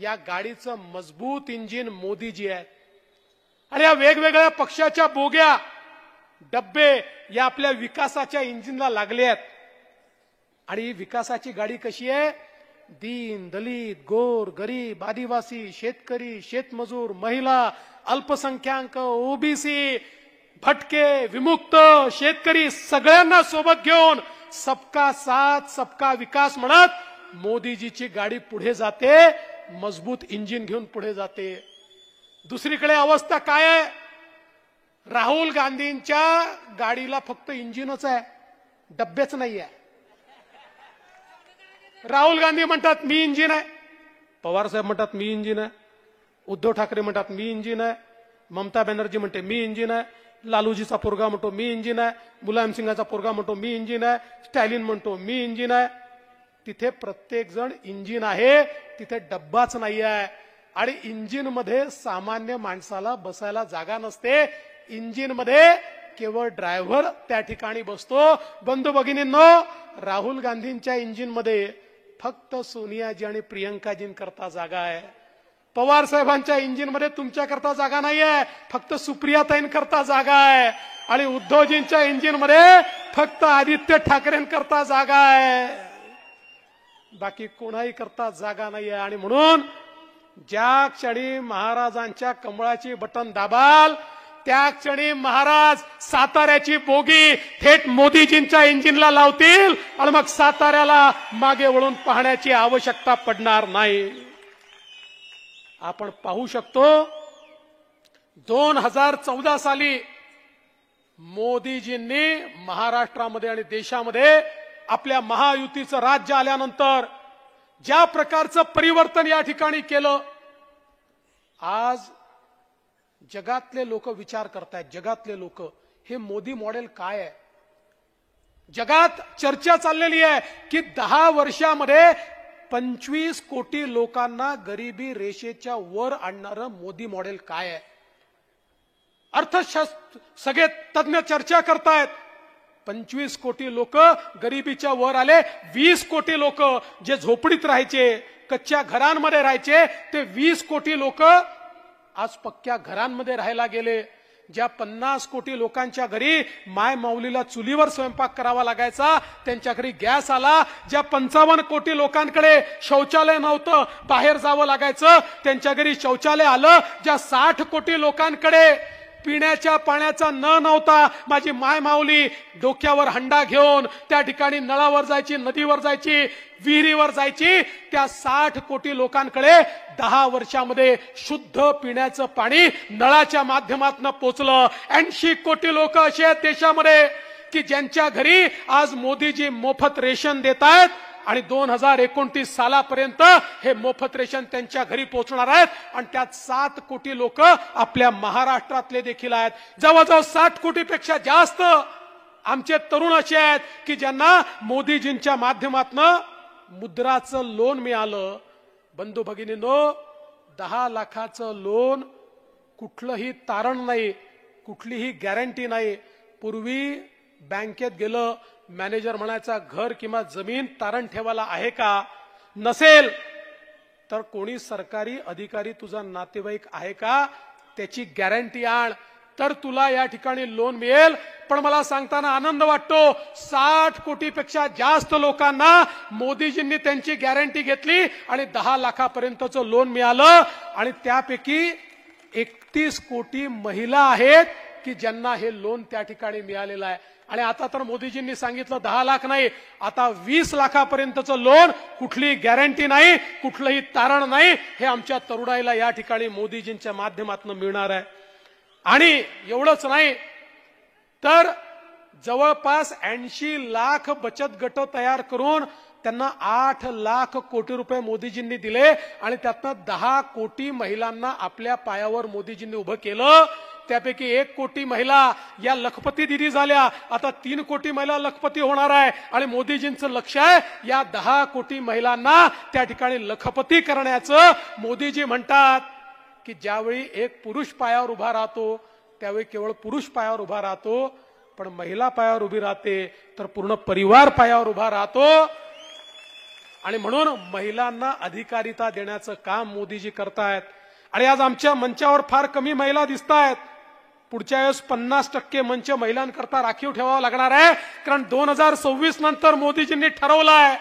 या गाडीचं मजबूत इंजिन मोदीजी आहे. आणि या वेगवेगळ्या पक्षाच्या बोग्या डब्बे या आपल्या विकासाच्या इंजिनला लागले आहेत. आणि ही विकासाची गाडी कशी आहे? दीन, दलित, गोर, गरीब, आदिवासी, शेतकरी, शेतमजूर, महिला, अल्पसंख्याक, ओबीसी, भटके, विमुक्त, शेतकरी सगळ्यांना सोबत घेऊन सबका साथ सबका विकास म्हणत मोदीजीची गाडी पुढे जाते, मजबूत इंजिन घेऊन पुढे जाते. दुसरीकडे अवस्था काय आहे? राहुल गांधींच्या गाडीला फक्त इंजिनच आहे, डब्बेच नाही आहे. राहुल गांधी म्हणतात मी इंजिन आहे, पवार साहेब म्हणतात मी इंजिन आहे, उद्धव ठाकरे म्हणतात मी इंजिन आहे, ममता बॅनर्जी म्हणते मी इंजिन आहे, लालूजीचा पोरगा म्हणतो मी इंजिन आहे, मुलायम सिंगाचा पोरगा म्हणतो मी इंजिन आहे, स्टॅलिन म्हणतो मी इंजिन आहे. तिथे प्रत्येक जण इंजिन आहे, तिथे डब्बाच नाही आहे. आणि इंजिन मध्ये सामान्य माणसाला बसायला जागा नसते, इंजिन मध्ये केवळ ड्रायव्हर त्या ठिकाणी बसतो. बंधू भगिनींनो, राहुल गांधींच्या इंजिन मध्ये फक्त सोनियाजी आणि प्रियंकाजींकरता जागा आहे. पवार साहेबांच्या इंजिन मध्ये तुमच्याकरता जागा नाहीये, फक्त सुप्रियाताईंकरता जागा आहे. आणि उद्धवजींच्या इंजिन मध्ये फक्त आदित्य ठाकरेंकरता जागा आहे, बाकी कोणाही करता जागा नाहीये. आणि म्हणून ज्या क्षणी महाराजांच्या कमळाची बटन दाबाल त्या क्षणी महाराज साताऱ्याची बोगी थेट मोदीजींच्या इंजिनला लावतील आणि मग साताऱ्याला मागे वळून पाहण्याची आवश्यकता पडणार नाही. आपण पाहू शकतो 2014 साली मोदीजींनी महाराष्ट्रामध्ये आणि देशामध्ये आपल्या महायुतीचं राज्य आल्यानंतर ज्या प्रकारचं परिवर्तन या ठिकाणी केलं, आज जगातले लोक विचार करतायत, जगातले लोक हे मोदी मॉडेल काय आहे. जगात चर्चा चाललेली आहे की 10 वर्षामध्ये 25 कोटी लोकांना गरिबी रेषेच्या वर आणणारं मोदी मॉडेल काय आहे. अर्थशास्त्र सगळे तज्ञ चर्चा करतायत, 25 कोटी लोक गरिबीच्या वर आले, 20 कोटी लोक जे झोपडीत राहायचे, कच्च्या घरांमध्ये राहायचे, ते 20 कोटी लोक आज पक्क्या घरांमध्ये राहायला गेले. ज्या 50 कोटी लोकांच्या घरी माय माऊलीला चुलीवर स्वयंपाक करावा लागायचा त्यांच्या घरी गॅस आला. ज्या 55 कोटी लोकांकडे शौचालय नव्हतं, बाहेर जावं लागायचं, त्यांच्या घरी शौचालय आलं. ज्या 60 कोटी लोकांकडे पिण्याच्या पाण्याचा नळ नव्हता, माझी माय माऊली डोक्यावर हंडा घेऊन त्या ठिकाणी नळावर जायची, नदीवर जायची, विहिरीवर जायची. त्या 60 कोटी लोकांकडे 10 वर्षामध्ये शुद्ध पिण्याचं पाणी नळाच्या माध्यमातून पोहोचलं. 80 कोटी लोक असे आहेत देशामध्ये की ज्यांच्या घरी आज मोदीजी मोफत रेशन देत आहेत आणि 2029 सालापर्यंत हे मोफत रेशन त्यांच्या घरी पोहोचणार आहेत. आणि त्यात 7 कोटी लोक आपल्या महाराष्ट्रातले देखील आहेत. जवळजवळ 60 कोटीपेक्षा जास्त आमचे तरुण असे आहेत की ज्यांना मोदीजींच्या माध्यमातून मुद्राचं लोन मिळालं. बंधू भगिनींनो, 10 लाखाचं लोन, कुठलंही तारण नाही, कुठलीही गॅरंटी नाही. पूर्वी बँकेत गेलं, मॅनेजर म्हणायचा घर किंवा जमीन तारण ठेवायला आहे का, नसेल तर कोणी सरकारी अधिकारी तुझा नातेवाईक आहे का त्याची गॅरंटी आण, तर तुला या ठिकाणी लोन मिळेल. पण मला सांगताना आनंद वाटतो, 60 कोटीपेक्षा जास्त लोकांना मोदीजींनी त्यांची गॅरंटी घेतली आणि 10 लाखापर्यंतचं लोन मिळालं. आणि त्यापैकी 31 कोटी महिला आहेत की ज्यांना हे लोन त्या ठिकाणी मिळालेलं आहे. आणि आता तर मोदीजींनी सांगितलं 10 लाख नाही, आता 20 लाखापर्यंतचं लोन, कुठली गॅरंटी नाही, कुठलंही तारण नाही, हे आमच्या तरुणाईला या ठिकाणी मोदीजींच्या माध्यमातून मिळणार आहे. आणि एवढंच नाही तर जवळपास 80 लाख बचत गट तयार करून त्यांना 8 लाख कोटी रुपये मोदीजींनी दिले आणि त्यातनं 10 कोटी महिलांना आपल्या पायावर मोदीजींनी उभं केलं. त्यापैकी 1 कोटी महिला या लखपती दिदी झाल्या. आता 3 कोटी महिला लखपती होणार आहे आणि मोदीजींचं लक्ष आहे या 10 कोटी महिलांना त्या ठिकाणी लखपती करण्याचं. मोदीजी म्हणतात की ज्यावेळी एक पुरुष पायावर उभा राहतो त्यावेळी केवळ पुरुष पायावर उभा राहतो, पण महिला पायावर उभी राहते तर पूर्ण परिवार पायावर उभा राहतो. आणि म्हणून महिलांना अधिकारिता देण्याचं काम मोदीजी करतायत. आणि आज आमच्या मंचावर फार कमी महिला दिसत आहेत. पुढच्या वेळेस 50% मंच महिलांकरता राखीव ठेवावा लागणार आहे, कारण 2026 नंतर मोदीजींनी ठरवलंय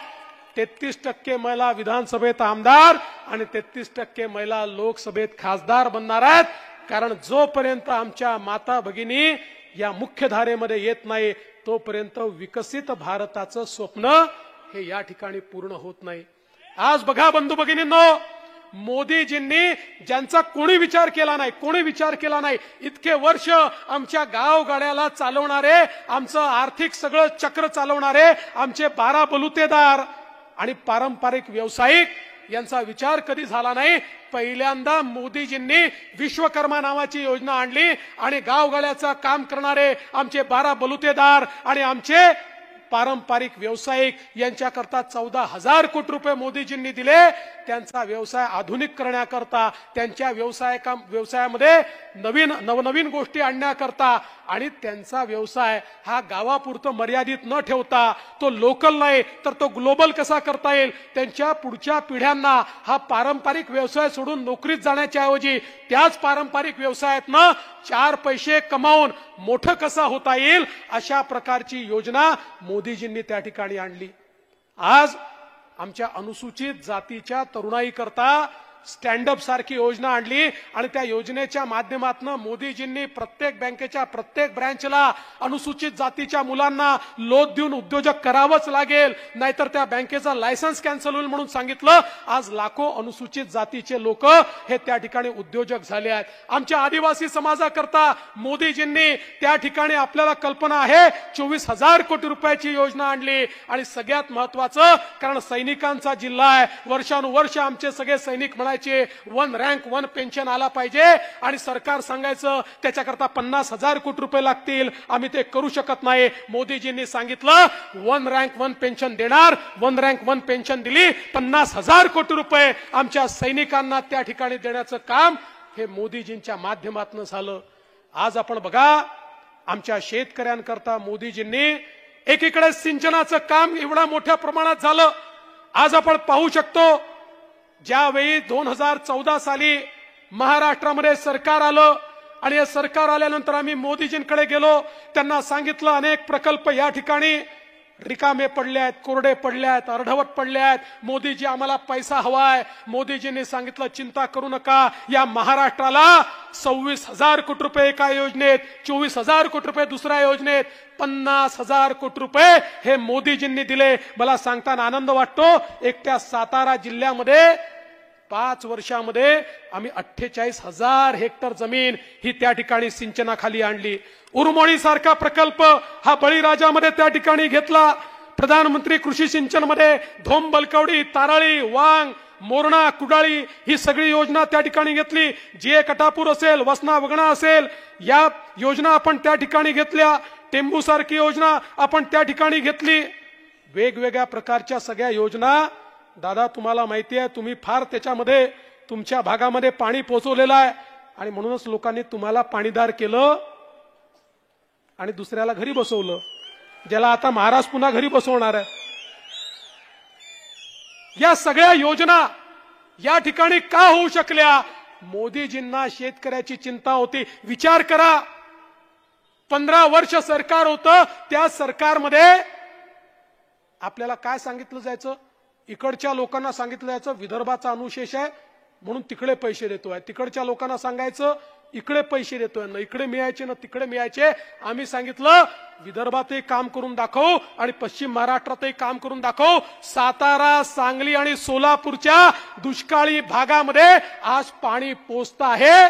33% महिला विधानसभेत आमदार आणि 33% महिला लोकसभेत खासदार बनणार आहेत. कारण जोपर्यंत आमच्या माता भगिनी या मुख्य धारेमध्ये येत नाही तोपर्यंत विकसित भारताचं स्वप्न हे या ठिकाणी पूर्ण होत नाही. आज बघा बंधू भगिनींनो, मोदीजींनी ज्यांचा कोणी विचार केला नाही इतके वर्ष आमच्या गावगाड्याला चालवणारे, आमचं आर्थिक सगळं चक्र चालवणारे आमचे 12 बलुतेदार आणि पारंपरिक व्यावसायिक यांचा विचार कधी झाला नाही. पहिल्यांदा मोदीजींनी विश्वकर्मा नावाची योजना आणली आणि गावगाड्याचं काम करणारे आमचे 12 बलुतेदार आणि आमचे पारंपरिक व्यावसायिक यांच्याकरता 14,000 कोटी रुपये मोदीजींनी दिले. त्यांचा व्यवसाय आधुनिक करण्याकरता, त्यांच्या व्यवसायामध्ये नवनवीन गोष्टी आणण्याकरता आणि त्यांचा व्यवसाय हा गावापुरतं मर्यादित न ठेवता तो लोकल नाही तर तो ग्लोबल कसा करता येईल, त्यांच्या पुढच्या पिढ्यांना हा पारंपरिक व्यवसाय सोडून नोकरीत जाण्याच्या ऐवजी त्याच पारंपरिक व्यवसायातनं 4 पैसे कमावून मोठं कसा होता येईल अशा प्रकारची योजना मोदीजींनी त्या ठिकाणी आणली. आज आमच्या अनुसूचित जातीच्या तरुणाई करता स्टँडअप सारखी योजना आणली आणि त्या योजनेच्या माध्यमातून मोदीजींनी प्रत्येक बँकेच्या प्रत्येक ब्रँचला अनुसूचित जातीच्या मुलांना लोन देऊन उद्योजक करावंच लागेल, नाहीतर त्या बँकेचा लायसन्स कॅन्सल होईल म्हणून सांगितलं. आज लाखो अनुसूचित जातीचे लोक हे त्या ठिकाणी उद्योजक झाले आहेत. आमच्या आदिवासी समाजाकरता मोदीजींनी त्या ठिकाणी आपल्याला कल्पना आहे 24,000 कोटी रुपयाची योजना आणली. आणि सगळ्यात महत्वाचं, कारण सैनिकांचा जिल्हा आहे, वर्षानुवर्ष आमचे सगळे सैनिक म्हणायचे 1 रँक 1 पेन्शन आला पाहिजे आणि सरकार सांगायचं त्याच्याकरता 50,000 कोटी रुपये लागतील, आम्ही ते करू शकत नाही. मोदीजींनी सांगितलं 1 रँक 1 पेन्शन देणार, 1 रँक 1 पेन्शन दिली, 50,000 कोटी रुपये आमच्या सैनिकांना त्या ठिकाणी देण्याचं काम हे मोदीजींच्या माध्यमातून झालं. आज आपण बघा आमच्या शेतकऱ्यांकरता मोदीजींनी एकीकडे सिंचनाचं काम एवढा मोठ्या प्रमाणात झालं. आज आपण पाहू शकतो ज्यावेळी 2014 साली महाराष्ट्रामध्ये सरकार आलं आणि हे सरकार आल्यानंतर आम्ही मोदीजींकडे गेलो, त्यांना सांगितलं अनेक प्रकल्प या ठिकाणी रिकामे पडले आहेत, कोरडे पडले आहेत, अर्धवट पडले आहेत, मोदीजी आम्हाला पैसा हवाय. मोदीजींनी सांगितलं चिंता करू नका, या महाराष्ट्राला 26,000 कोटी रुपये एका योजनेत, 24,000 कोटी रुपये दुसऱ्या योजनेत, 50,000 कोटी रुपये हे मोदीजींनी दिले. मला सांगताना आनंद वाटतो, एकट्या सातारा जिल्ह्यामध्ये 5 वर्षामध्ये आम्ही 48,000 हेक्टर जमीन ही त्या ठिकाणी सिंचनाखाली आणली. उरमोडी सारखा प्रकल्प हा बळीराजामध्ये त्या ठिकाणी घेतला. प्रधानमंत्री कृषी सिंचन मध्ये धोम बलकवडी, ताराळी, वांग, मोरणा, कुडाळी ही सगळी योजना त्या ठिकाणी घेतली. जे कटापूर असेल, वसना वगणा असेल, या योजना आपण त्या ठिकाणी घेतल्या. टेंबू सारखी योजना आपण त्या ठिकाणी घेतली. वेगवेगळ्या प्रकारच्या सगळ्या योजना. दादा तुम्हाला माहिती आहे, तुम्ही फार त्याच्यामध्ये तुमच्या भागामध्ये पाणी पोहोचवलेलं आहे आणि म्हणूनच लोकांनी तुम्हाला पाणीदार केलं आणि दुसऱ्याला घरी बसवलं, ज्याला आता महाराज पुन्हा घरी बसवणार आहे. या सगळ्या योजना या ठिकाणी का होऊ शकल्या? मोदीजींना शेतकऱ्याची चिंता होती. विचार करा, 15 वर्ष सरकार होतं, त्या सरकारमध्ये आपल्याला काय सांगितलं जायचं? इकडच्या लोकांना सांगितलं जायचं विदर्भाचा अनुशेष आहे म्हणून तिकडे पैसे देतोय, तिकडच्या लोकांना सांगायचं इकडे पैसे देतोय, ना इकडे मिळायचे ना तिकडे मिळायचे. आम्ही सांगितलं विदर्भातही काम करून दाखवू आणि पश्चिम महाराष्ट्रातही काम करून दाखवू. सातारा, सांगली आणि सोलापूरच्या दुष्काळी भागामध्ये आज पाणी पोचत आहे,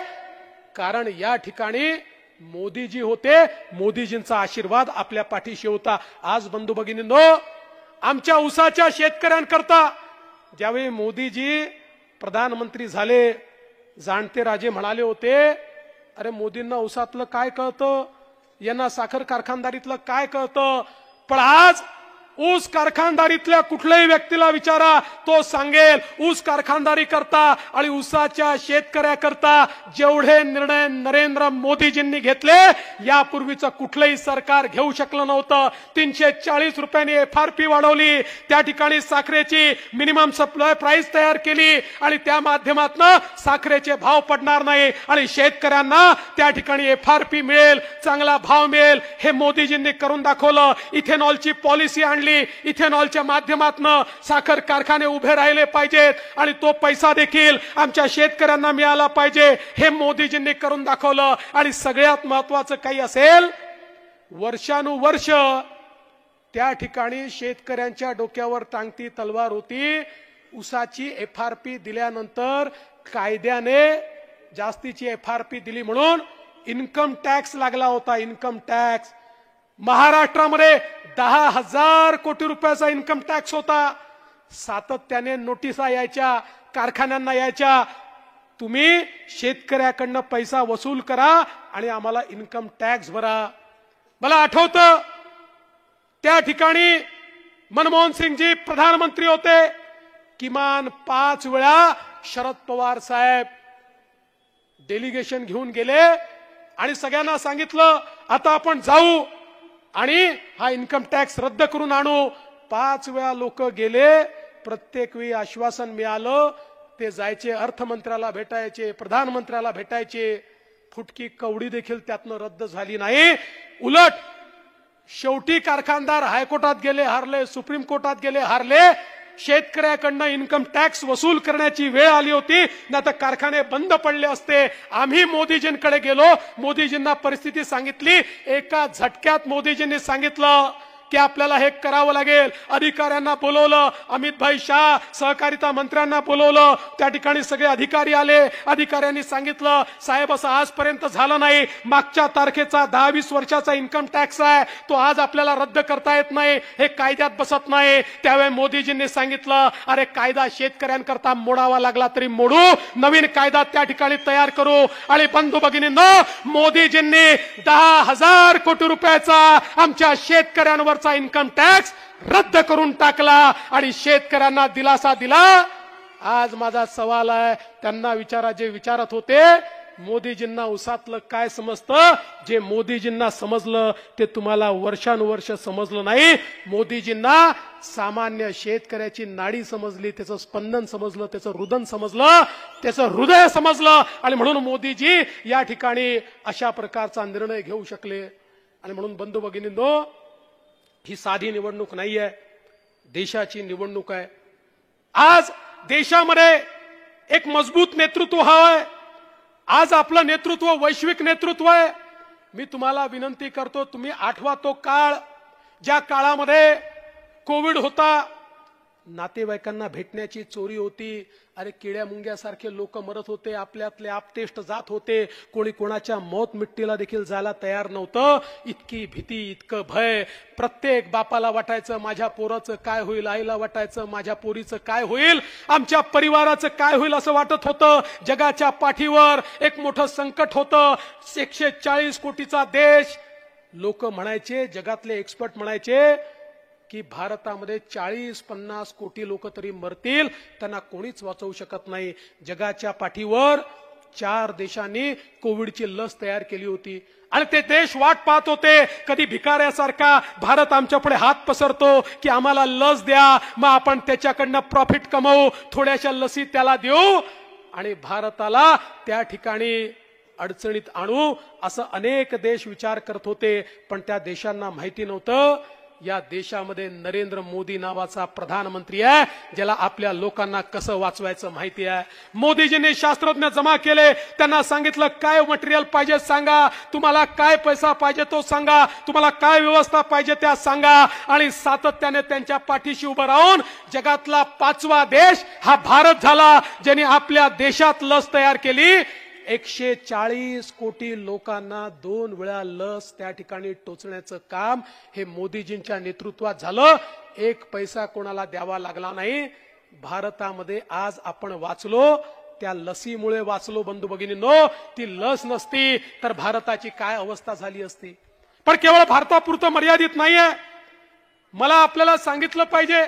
कारण या ठिकाणी मोदीजी होते, मोदीजींचा आशीर्वाद आपल्या पाठीशी होता. आज बंधू भगिनींनो, आमच्या ऊसाच्या शेतकऱ्यांकरता ज्यावेळी मोदीजी प्रधानमंत्री झाले, जाणते राजे म्हणाले होते, अरे मोदींना ऊसातलं काय कळतं, यांना साखर कारखानदारीतलं काय कळतं. पण आज ऊस कारखानदारीतल्या कुठल्याही व्यक्तीला विचारा, तो सांगेल ऊस कारखानदारी करता आणि ऊसाच्या शेतकऱ्याकरता जेवढे निर्णय नरेंद्र मोदीजींनी घेतले यापूर्वीचं कुठलंही सरकार घेऊ शकलं नव्हतं. 340 रुपयांनी FRP वाढवली, त्या ठिकाणी साखरेची मिनिमम सप्लाय प्राइस तयार केली आणि त्या माध्यमातून साखरेचे भाव पडणार नाही आणि शेतकऱ्यांना त्या ठिकाणी FRP मिळेल, चांगला भाव मिळेल. हे मोदीजींनी करून दाखवलं. इथेनॉलची पॉलिसी आणली, इथेनॉलच्या माध्यमातून साखर कारखाने उभे राहिले पाहिजेत आणि तो पैसा देखील आमच्या शेतकऱ्यांना मिळाला पाहिजे, हे मोदीजींनी करून दाखवलं. आणि सगळ्यात महत्वाचं काही असेल, वर्षानुवर्ष त्या ठिकाणी शेतकऱ्यांच्या डोक्यावर टांगती तलवार होती. ऊसाची FRP दिल्यानंतर कायद्याने जास्तीची FRP दिली म्हणून इन्कम टॅक्स लागला होता. इन्कम टॅक्स महाराष्ट्रामध्ये 10,000 कोटी रुपयाचा इन्कम टॅक्स होता. सातत्याने नोटिसा यायच्या, कारखान्यांना यायच्या, तुम्ही शेतकऱ्याकडनं पैसा वसूल करा आणि आम्हाला इन्कम टॅक्स भरा. मला आठवतं त्या ठिकाणी मनमोहन सिंगजी प्रधानमंत्री होते. किमान 5 वेळा शरद पवार साहेब डेलिगेशन घेऊन गेले आणि सगळ्यांना सांगितलं आता आपण जाऊ आणि हा इन्कम टॅक्स रद्द करून आणू. 5 वेळा लोक गेले, प्रत्येक वेळी आश्वासन मिळालं. ते जायचे, अर्थमंत्र्याला भेटायचे, प्रधानमंत्र्याला भेटायचे, फुटकी कवडी देखील त्यातनं रद्द झाली नाही. उलट शेवटी कारखानदार हायकोर्टात गेले, हारले, सुप्रीम कोर्टात गेले, हारले. शेतकऱ्याकडनं इन्कम टॅक्स वसूल करण्याची वेळ आली होती, ना तर कारखाने बंद पडले असते. आम्ही मोदीजींकडे गेलो, मोदीजींना परिस्थिती सांगितली. एका झटक्यात मोदीजींनी सांगितलं की आपल्याला हे करावं लागेल. अधिकाऱ्यांना बोलवलं, अमित भाई शाह सहकारिता मंत्र्यांना बोलवलं, त्या ठिकाणी सगळे अधिकारी आले. अधिकाऱ्यांनी सांगितलं साहेब असं आजपर्यंत झालं नाही, मागच्या तारखेचा 10-20 वर्षाचा इन्कम टॅक्स आहे, तो आज आपल्याला रद्द करता येत नाही, हे कायद्यात बसत नाही. त्यावेळी मोदीजींनी सांगितलं अरे कायदा शेतकऱ्यांकरता मोडावा लागला तरी मोडू, नवीन कायदा त्या ठिकाणी तयार करू. आणि बंधू भगिनींनो, मोदीजींनी 10,000 कोटी रुपयाचा आमच्या शेतकऱ्यांवर इन्कम टॅक्स रद्द करून टाकला आणि शेतकऱ्यांना दिलासा दिला. आज माझा सवाल आहे, त्यांना विचारा जे विचारत होते, मोदीजींना उसातलं काय समजतं? जे मोदीजींना समजलं ते तुम्हाला वर्षानुवर्ष समजलं नाही. मोदीजींना सामान्य शेतकऱ्याची नाडी समजली, त्याचं स्पंदन समजलं, त्याचं रुदन समजलं, त्याचं हृदय समजलं आणि म्हणून मोदीजी या ठिकाणी अशा प्रकारचा निर्णय घेऊ शकले. आणि म्हणून बंधू भगिनींनो, ही साधी निवडणूक नाहीये, देशाची निवडणूक आहे. आज देशामध्ये एक मजबूत नेतृत्व हवंय. आज आपलं नेतृत्व वैश्विक नेतृत्व आहे. मी तुम्हाला विनंती करतो, तुम्ही आठवा तो काळ, ज्या काळामध्ये कोविड होता, नातेवाईकांना भेटण्याची चोरी होती. अरे किड्या मुंग्यासारखे लोक मरत होते, आपल्यातले आपतेष्ट जात होते, कोणी कोणाच्या मौत मिट्टीला देखील जायला तयार नव्हतं. इतकी भीती, इतकं भय, प्रत्येक बापाला वाटायचं माझ्या पोराचं काय होईल, आईला वाटायचं माझ्या पोरीचं काय होईल, आमच्या परिवाराचं काय होईल असं वाटत होतं. जगाच्या पाठीवर एक मोठं संकट होतं. 140 कोटीचा देश. लोक म्हणायचे, जगातले एक्सपर्ट म्हणायचे की भारतामध्ये 40-50 कोटी लोक तरी मरतील, त्यांना कोणीच वाचवू शकत नाही. जगाच्या पाठीवर 4 देशांनी कोविडची लस तयार केली होती आणि ते देश वाट पाहत होते कधी भिकाऱ्यासारखा भारत आमच्यापुढे हात पसरतो की आम्हाला लस द्या, मग आपण त्याच्याकडनं प्रॉफिट कमवू, थोड्याशा लसी त्याला देऊ आणि भारताला त्या ठिकाणी अडचणीत आणू, असं अनेक देश विचार करत होते. पण त्या देशांना माहिती नव्हतं या देशामध्ये नरेंद्र मोदी नावाचा प्रधानमंत्री आहे, ज्याला आपल्या लोकांना कसं वाचवायचं माहिती आहे. मोदीजींनी शास्त्रज्ञ जमा केले, त्यांना सांगितलं काय मटेरियल पाहिजे सांगा, तुम्हाला काय पैसा पाहिजे तो सांगा, तुम्हाला काय व्यवस्था पाहिजे त्या सांगा. आणि सातत्याने त्यांच्या पाठीशी उभं राहून जगातला 5वा देश हा भारत झाला, ज्याने आपल्या देशात लस तयार केली. 140 कोटी लोकांना 2 वेळा लस त्या ठिकाणी टोचण्याचं काम हे मोदीजींच्या नेतृत्वात झालं. एक पैसा कोणाला द्यावा लागला नाही. भारतामध्ये आज आपण वाचलो त्या लसीमुळे वाचलो. बंधू भगिनींनो, ती लस नसती तर भारताची काय अवस्था झाली असती. पण केवळ भारतापुरतं मर्यादित नाहीये. मला आपल्याला सांगितलं पाहिजे,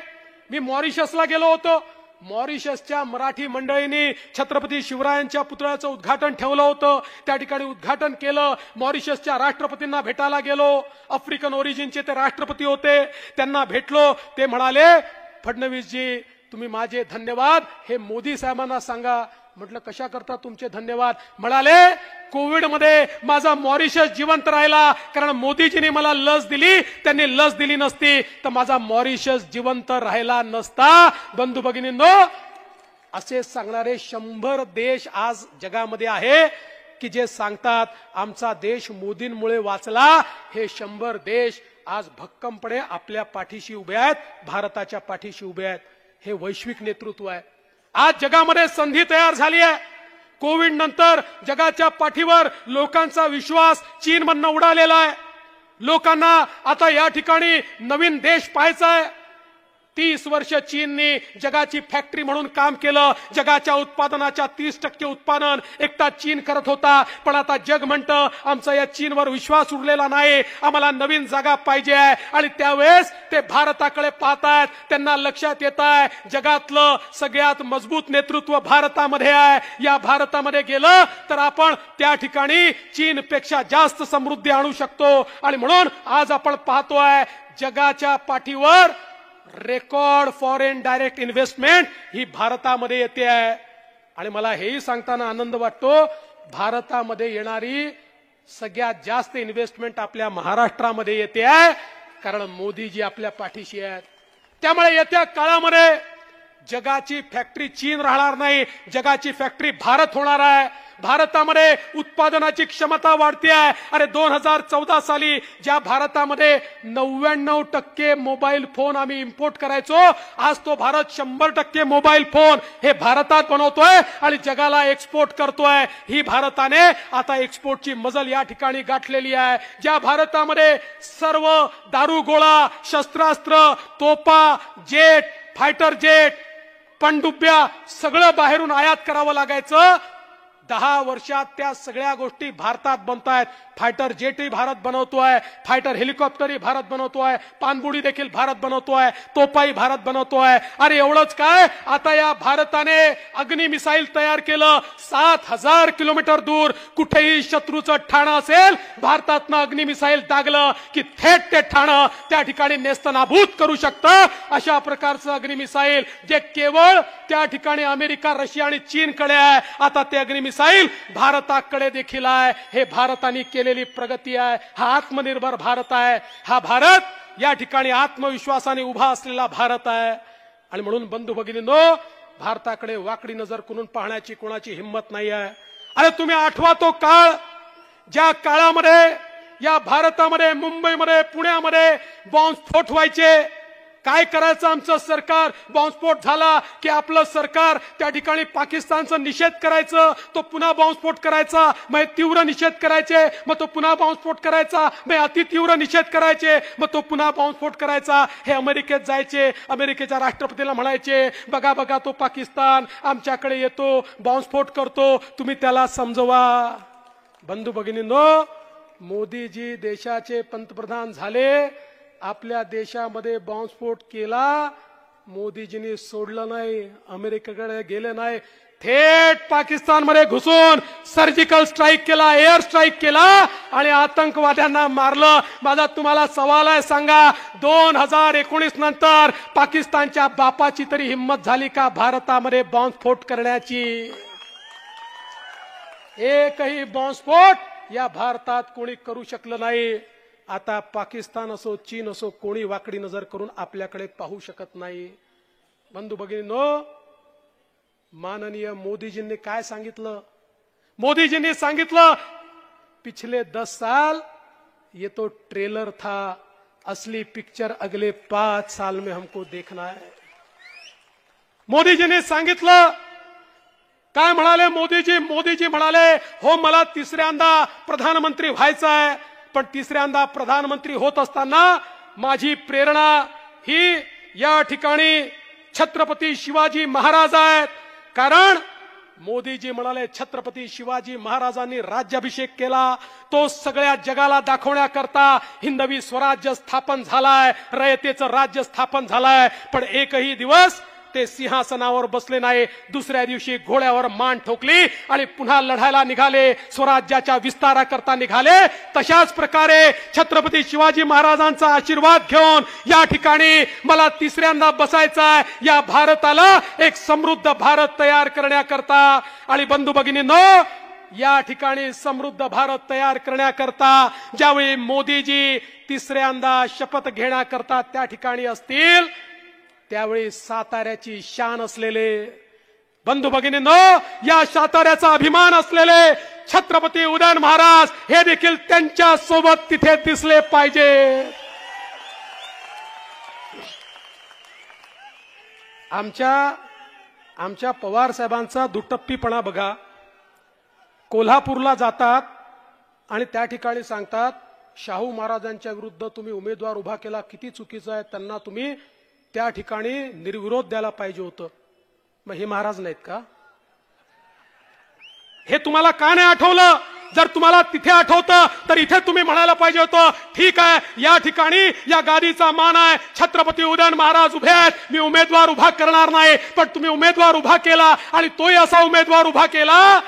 मी मॉरिशसला गेलो होतो. मॉरिशसच्या मराठी मंडळींनी छत्रपती शिवरायांच्या पुतळ्याचं उद्घाटन ठेवलं होतं. त्या ठिकाणी उद्घाटन केलं. मॉरिशसच्या राष्ट्रपतींना भेटायला गेलो. आफ्रिकन ओरिजिनचे ते राष्ट्रपती होते. त्यांना भेटलो. ते म्हणाले, फडणवीसजी तुम्ही माझे धन्यवाद हे मोदी साहेबांना सांगा. म्हटलं कशा करता तुमचे धन्यवाद. म्हणाले कोविडमध्ये माझा मॉरिशस जिवंत राहिला कारण मोदीजींनी मला लस दिली. त्यांनी लस दिली नसती तर माझा मॉरिशस जिवंत राहिला नसता. बंधू भगिनींनो, असे सांगणारे 100 देश आज जगामध्ये आहे की जे सांगतात आमचा देश मोदींमुळे वाचला. हे 100 देश आज भक्कमपणे आपल्या पाठीशी उभे आहेत, भारताच्या पाठीशी उभे आहेत. हे वैश्विक नेतृत्व आहे. आज जगामध्ये संधी तयार झाली आहे. कोविड नंतर जगाच्या पाठीवर लोकांचा विश्वास चीनमधनं उडालेला आहे. लोकांना आता या ठिकाणी नवीन देश पाहायचा आहे. 30 वर्ष चीनने जगाची फॅक्टरी म्हणून काम केलं. जगाच्या उत्पादनाच्या 30% उत्पादन एकटा चीन करत होता. पण आता जग म्हणतं आमचा या चीनवर विश्वास उरलेला नाही, आम्हाला नवीन जागा पाहिजे आहे. आणि त्यावेळेस ते भारताकडे पाहतायत. त्यांना लक्षात येत आहे जगातलं सगळ्यात मजबूत नेतृत्व भारतामध्ये आहे. या भारतामध्ये गेलं तर आपण त्या ठिकाणी चीनपेक्षा जास्त समृद्धी आणू शकतो. आणि म्हणून आज आपण पाहतोय जगाच्या पाठीवर रेकॉर्ड फॉरेन डायरेक्ट इन्व्हेस्टमेंट ही भारतामध्ये येते आहे. आणि मला हेही सांगताना आनंद वाटतो, भारतामध्ये येणारी सगळ्यात जास्त इन्व्हेस्टमेंट आपल्या महाराष्ट्रामध्ये येते आहे कारण मोदीजी आपल्या पाठीशी आहेत. त्यामुळे येत्या काळामध्ये जगाची फॅक्टरी चीन राहणार नाही, जगाची फॅक्टरी भारत होणार आहे. भारतामध्ये उत्पादनाची क्षमता वाढते आहे. अरे 2014 साली ज्या भारतामध्ये 99% मोबाईल फोन आम्ही इम्पोर्ट करायचो, आज तो भारत 100% मोबाईल फोन हे भारतात बनवतोय आणि जगाला एक्सपोर्ट करतोय. ही भारताने आता एक्सपोर्टची मजल या ठिकाणी गाठलेली आहे. ज्या भारतामध्ये सर्व दारुगोळा, शस्त्रास्त्र, तोफा, जेट, फायटर जेट, पणडुब्या सगळं बाहेरून आयात करावं लागायचं, 10 वर्षात त्या सगळ्या गोष्टी भारतात बनतायत. फायटर जेटही भारत बनवतोय, फायटर हेलिकॉप्टरही भारत बनवतोय, पाणबुडी देखील भारत बनवतोय, तोफाही भारत बनवतोय. अरे एवढंच काय, आता या भारताने अग्नि मिसाईल तयार केलं. 7000 किलोमीटर दूर कुठेही शत्रूचं ठाणं असेल, भारतातनं अग्नि मिसाईल दागलं की थेट ते ठाणं त्या ठिकाणी नेस्तनाभूत करू शकतं. अशा प्रकारचं अग्नि मिसाईल जे केवळ त्या ठिकाणी अमेरिका, रशिया आणि चीनकडे आहे, आता ते अग्नि मिसाईल भारताकडे देखील आहे. हे भारताने केलेली प्रगती आहे. हा आत्मनिर्भर भारत आहे. हा भारत या ठिकाणी आत्मविश्वासाने उभा असलेला भारत आहे. आणि म्हणून बंधू भगिनींनो, भारताकडे वाकडी नजर करून पाहण्याची कोणाची हिंमत नाही आहे. अरे तुम्ही आठवा तो काळ, ज्या काळामध्ये या भारतामध्ये, मुंबईमध्ये, पुण्यामध्ये बॉम्बस्फोट व्हायचे. काय करायचं आमचं सरकार? बॉम्बस्फोट झाला की आपलं सरकार त्या ठिकाणी पाकिस्तानचा निषेध करायचं, तो पुन्हा बॉम्बस्फोट करायचा, मग तीव्र निषेध करायचे, मग तो पुन्हा बॉम्बस्फोट करायचा, मग अतितीव्र निषेध करायचे, मग तो पुन्हा बॉम्बस्फोट करायचा. हे अमेरिकेत जायचे, अमेरिकेच्या राष्ट्रपतीला म्हणायचे बघा बघा तो पाकिस्तान आमच्याकडे येतो, बॉम्बस्फोट करतो, तुम्ही त्याला समजवा. बंधू भगिनींनो, मोदीजी देशाचे पंतप्रधान झाले, आपल्या देशामध्ये बॉम्बस्फोट केला, मोदीजींनी सोडलं नाही, अमेरिकेकडे गेले नाही, थेट पाकिस्तानमध्ये घुसून सर्जिकल स्ट्राईक केला, एअर स्ट्राईक केला आणि आतंकवाद्यांना मारलं. माझा तुम्हाला सवाल आहे, सांगा 2019 नंतर पाकिस्तानच्या बापाची तरी हिंमत झाली का भारतामध्ये बॉम्बस्फोट करण्याची? एकही बॉम्बस्फोट या भारतात कोणी करू शकलं नाही. आता पाकिस्तान असो, चीन असो, कोणी वाकडी नजर करून आपल्याकडे पाहू शकत नाही. बंधू भगिनींनो, माननीय मोदीजींनी काय सांगितलं? मोदीजींनी सांगितलं पिछले 10 साल ये तो ट्रेलर था, असली पिक्चर अगले 5 साल में हमको देखना है. मोदीजींनी सांगितलं. काय म्हणाले मोदीजी? मोदीजी म्हणाले हो मला 3ऱ्यांदा प्रधानमंत्री व्हायचं आहे, पण 3ऱ्यांदा प्रधानमंत्री होत असताना माझी प्रेरणा ही या ठिकाणी छत्रपती शिवाजी महाराज आहेत. कारण मोदीजी म्हणाले छत्रपती शिवाजी महाराजांनी राज्याभिषेक केला, तो सगळ्या जगाला दाखवण्याकरता हिंदवी स्वराज्य स्थापन झालाय, रयतेचं राज्य स्थापन झालाय. पण एकही दिवस ते सिंहासनावर बसले नाही. दुसऱ्या दिवशी घोड्यावर मान ठोकली आणि पुन्हा लढायला निघाले, स्वराज्याच्या विस्ताराकरता निघाले. तशाच प्रकारे छत्रपती शिवाजी महाराजांचा आशीर्वाद घेऊन या ठिकाणी मला तिसऱ्यांदा बसायचं आहे, या भारताला एक समृद्ध भारत तयार करण्याकरता. आणि बंधू भगिनींनो, या ठिकाणी समृद्ध भारत तयार करण्याकरता ज्यावेळी मोदीजी तिसऱ्यांदा शपथ घेण्याकरता त्या ठिकाणी असतील, त्यावेळी साताऱ्याची शान असलेले बंधू भगिनींनो, या साताऱ्याचा अभिमान असलेले छत्रपती उदयन महाराज हे देखील त्यांच्या सोबत तिथे दिसले पाहिजे. आमच्या पवार साहेबांचा दुटप्पीपणा बघा. कोल्हापूरला जातात आणि त्या ठिकाणी सांगतात शाहू महाराजांच्या विरुद्ध तुम्ही उमेदवार उभा केला, किती चुकीचं आहे, त्यांना तुम्ही त्या ठिकाणी निर्विरोध द्यायला पाहिजे होतं. मग हे महाराज नाहीत का? हे तुम्हाला का नाही आठवलं? जर तुम्हाला तिथे आठवतं तर इथे तुम्ही म्हणायला पाहिजे होतं, ठीक आहे, या ठिकाणी या गादीचा मान आहे, छत्रपती उदयन महाराज उभे आहेत, मी उमेदवार उभा करणार नाही. पण तुम्ही उमेदवार उभा केला आणि तोही असा उमेदवार उभा केला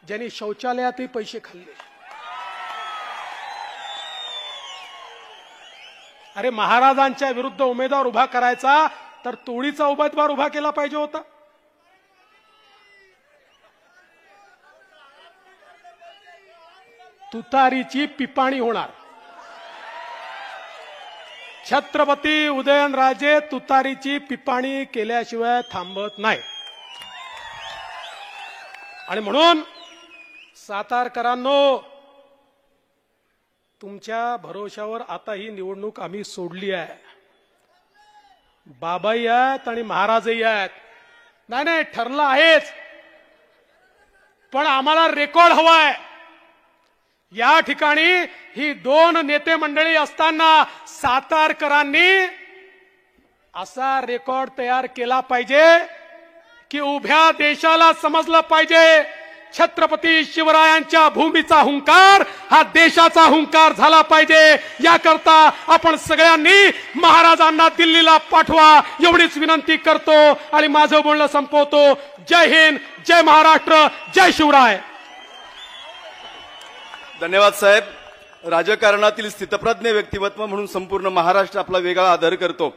ज्यांनी शौचालयातही पैसे खाल्ले. अरे महाराजांच्या विरुद्ध उमेदवार उभा करायचा तर तोडीचा उमेदवार उभा केला पाहिजे होता. तुतारीची पिपाणी होणार. छत्रपती उदयनराजे तुतारीची पिपाणी केल्याशिवाय थांबत नाही. आणि म्हणून सातारकरांनो, तुमच्या भरोशावर आता ही निवडणूक आम्ही सोडली आहे. बाबाही आहेत आणि महाराजही आहेत. नाही ठरलं आहेच, पण आम्हाला रेकॉर्ड हवाय. या ठिकाणी ही दोन नेते मंडळी असताना सातारकरांनी असा रेकॉर्ड तयार केला पाहिजे की उभ्या देशाला समजलं पाहिजे छत्रपती शिवरायांच्या भूमीचा हुंकार हा देशाचा हुंकार झाला पाहिजे. याकरता आपण सगळ्यांनी महाराजांना दिल्लीला पाठवा एवढीच विनंती करतो आणि माझं बोलणं संपवतो. जय हिंद, जय महाराष्ट्र, जय शिवराय. धन्यवाद साहेब. राजकारणातील स्थितप्रज्ञ व्यक्तिमत्व म्हणून संपूर्ण महाराष्ट्र आपला वेगळा आदर करतो.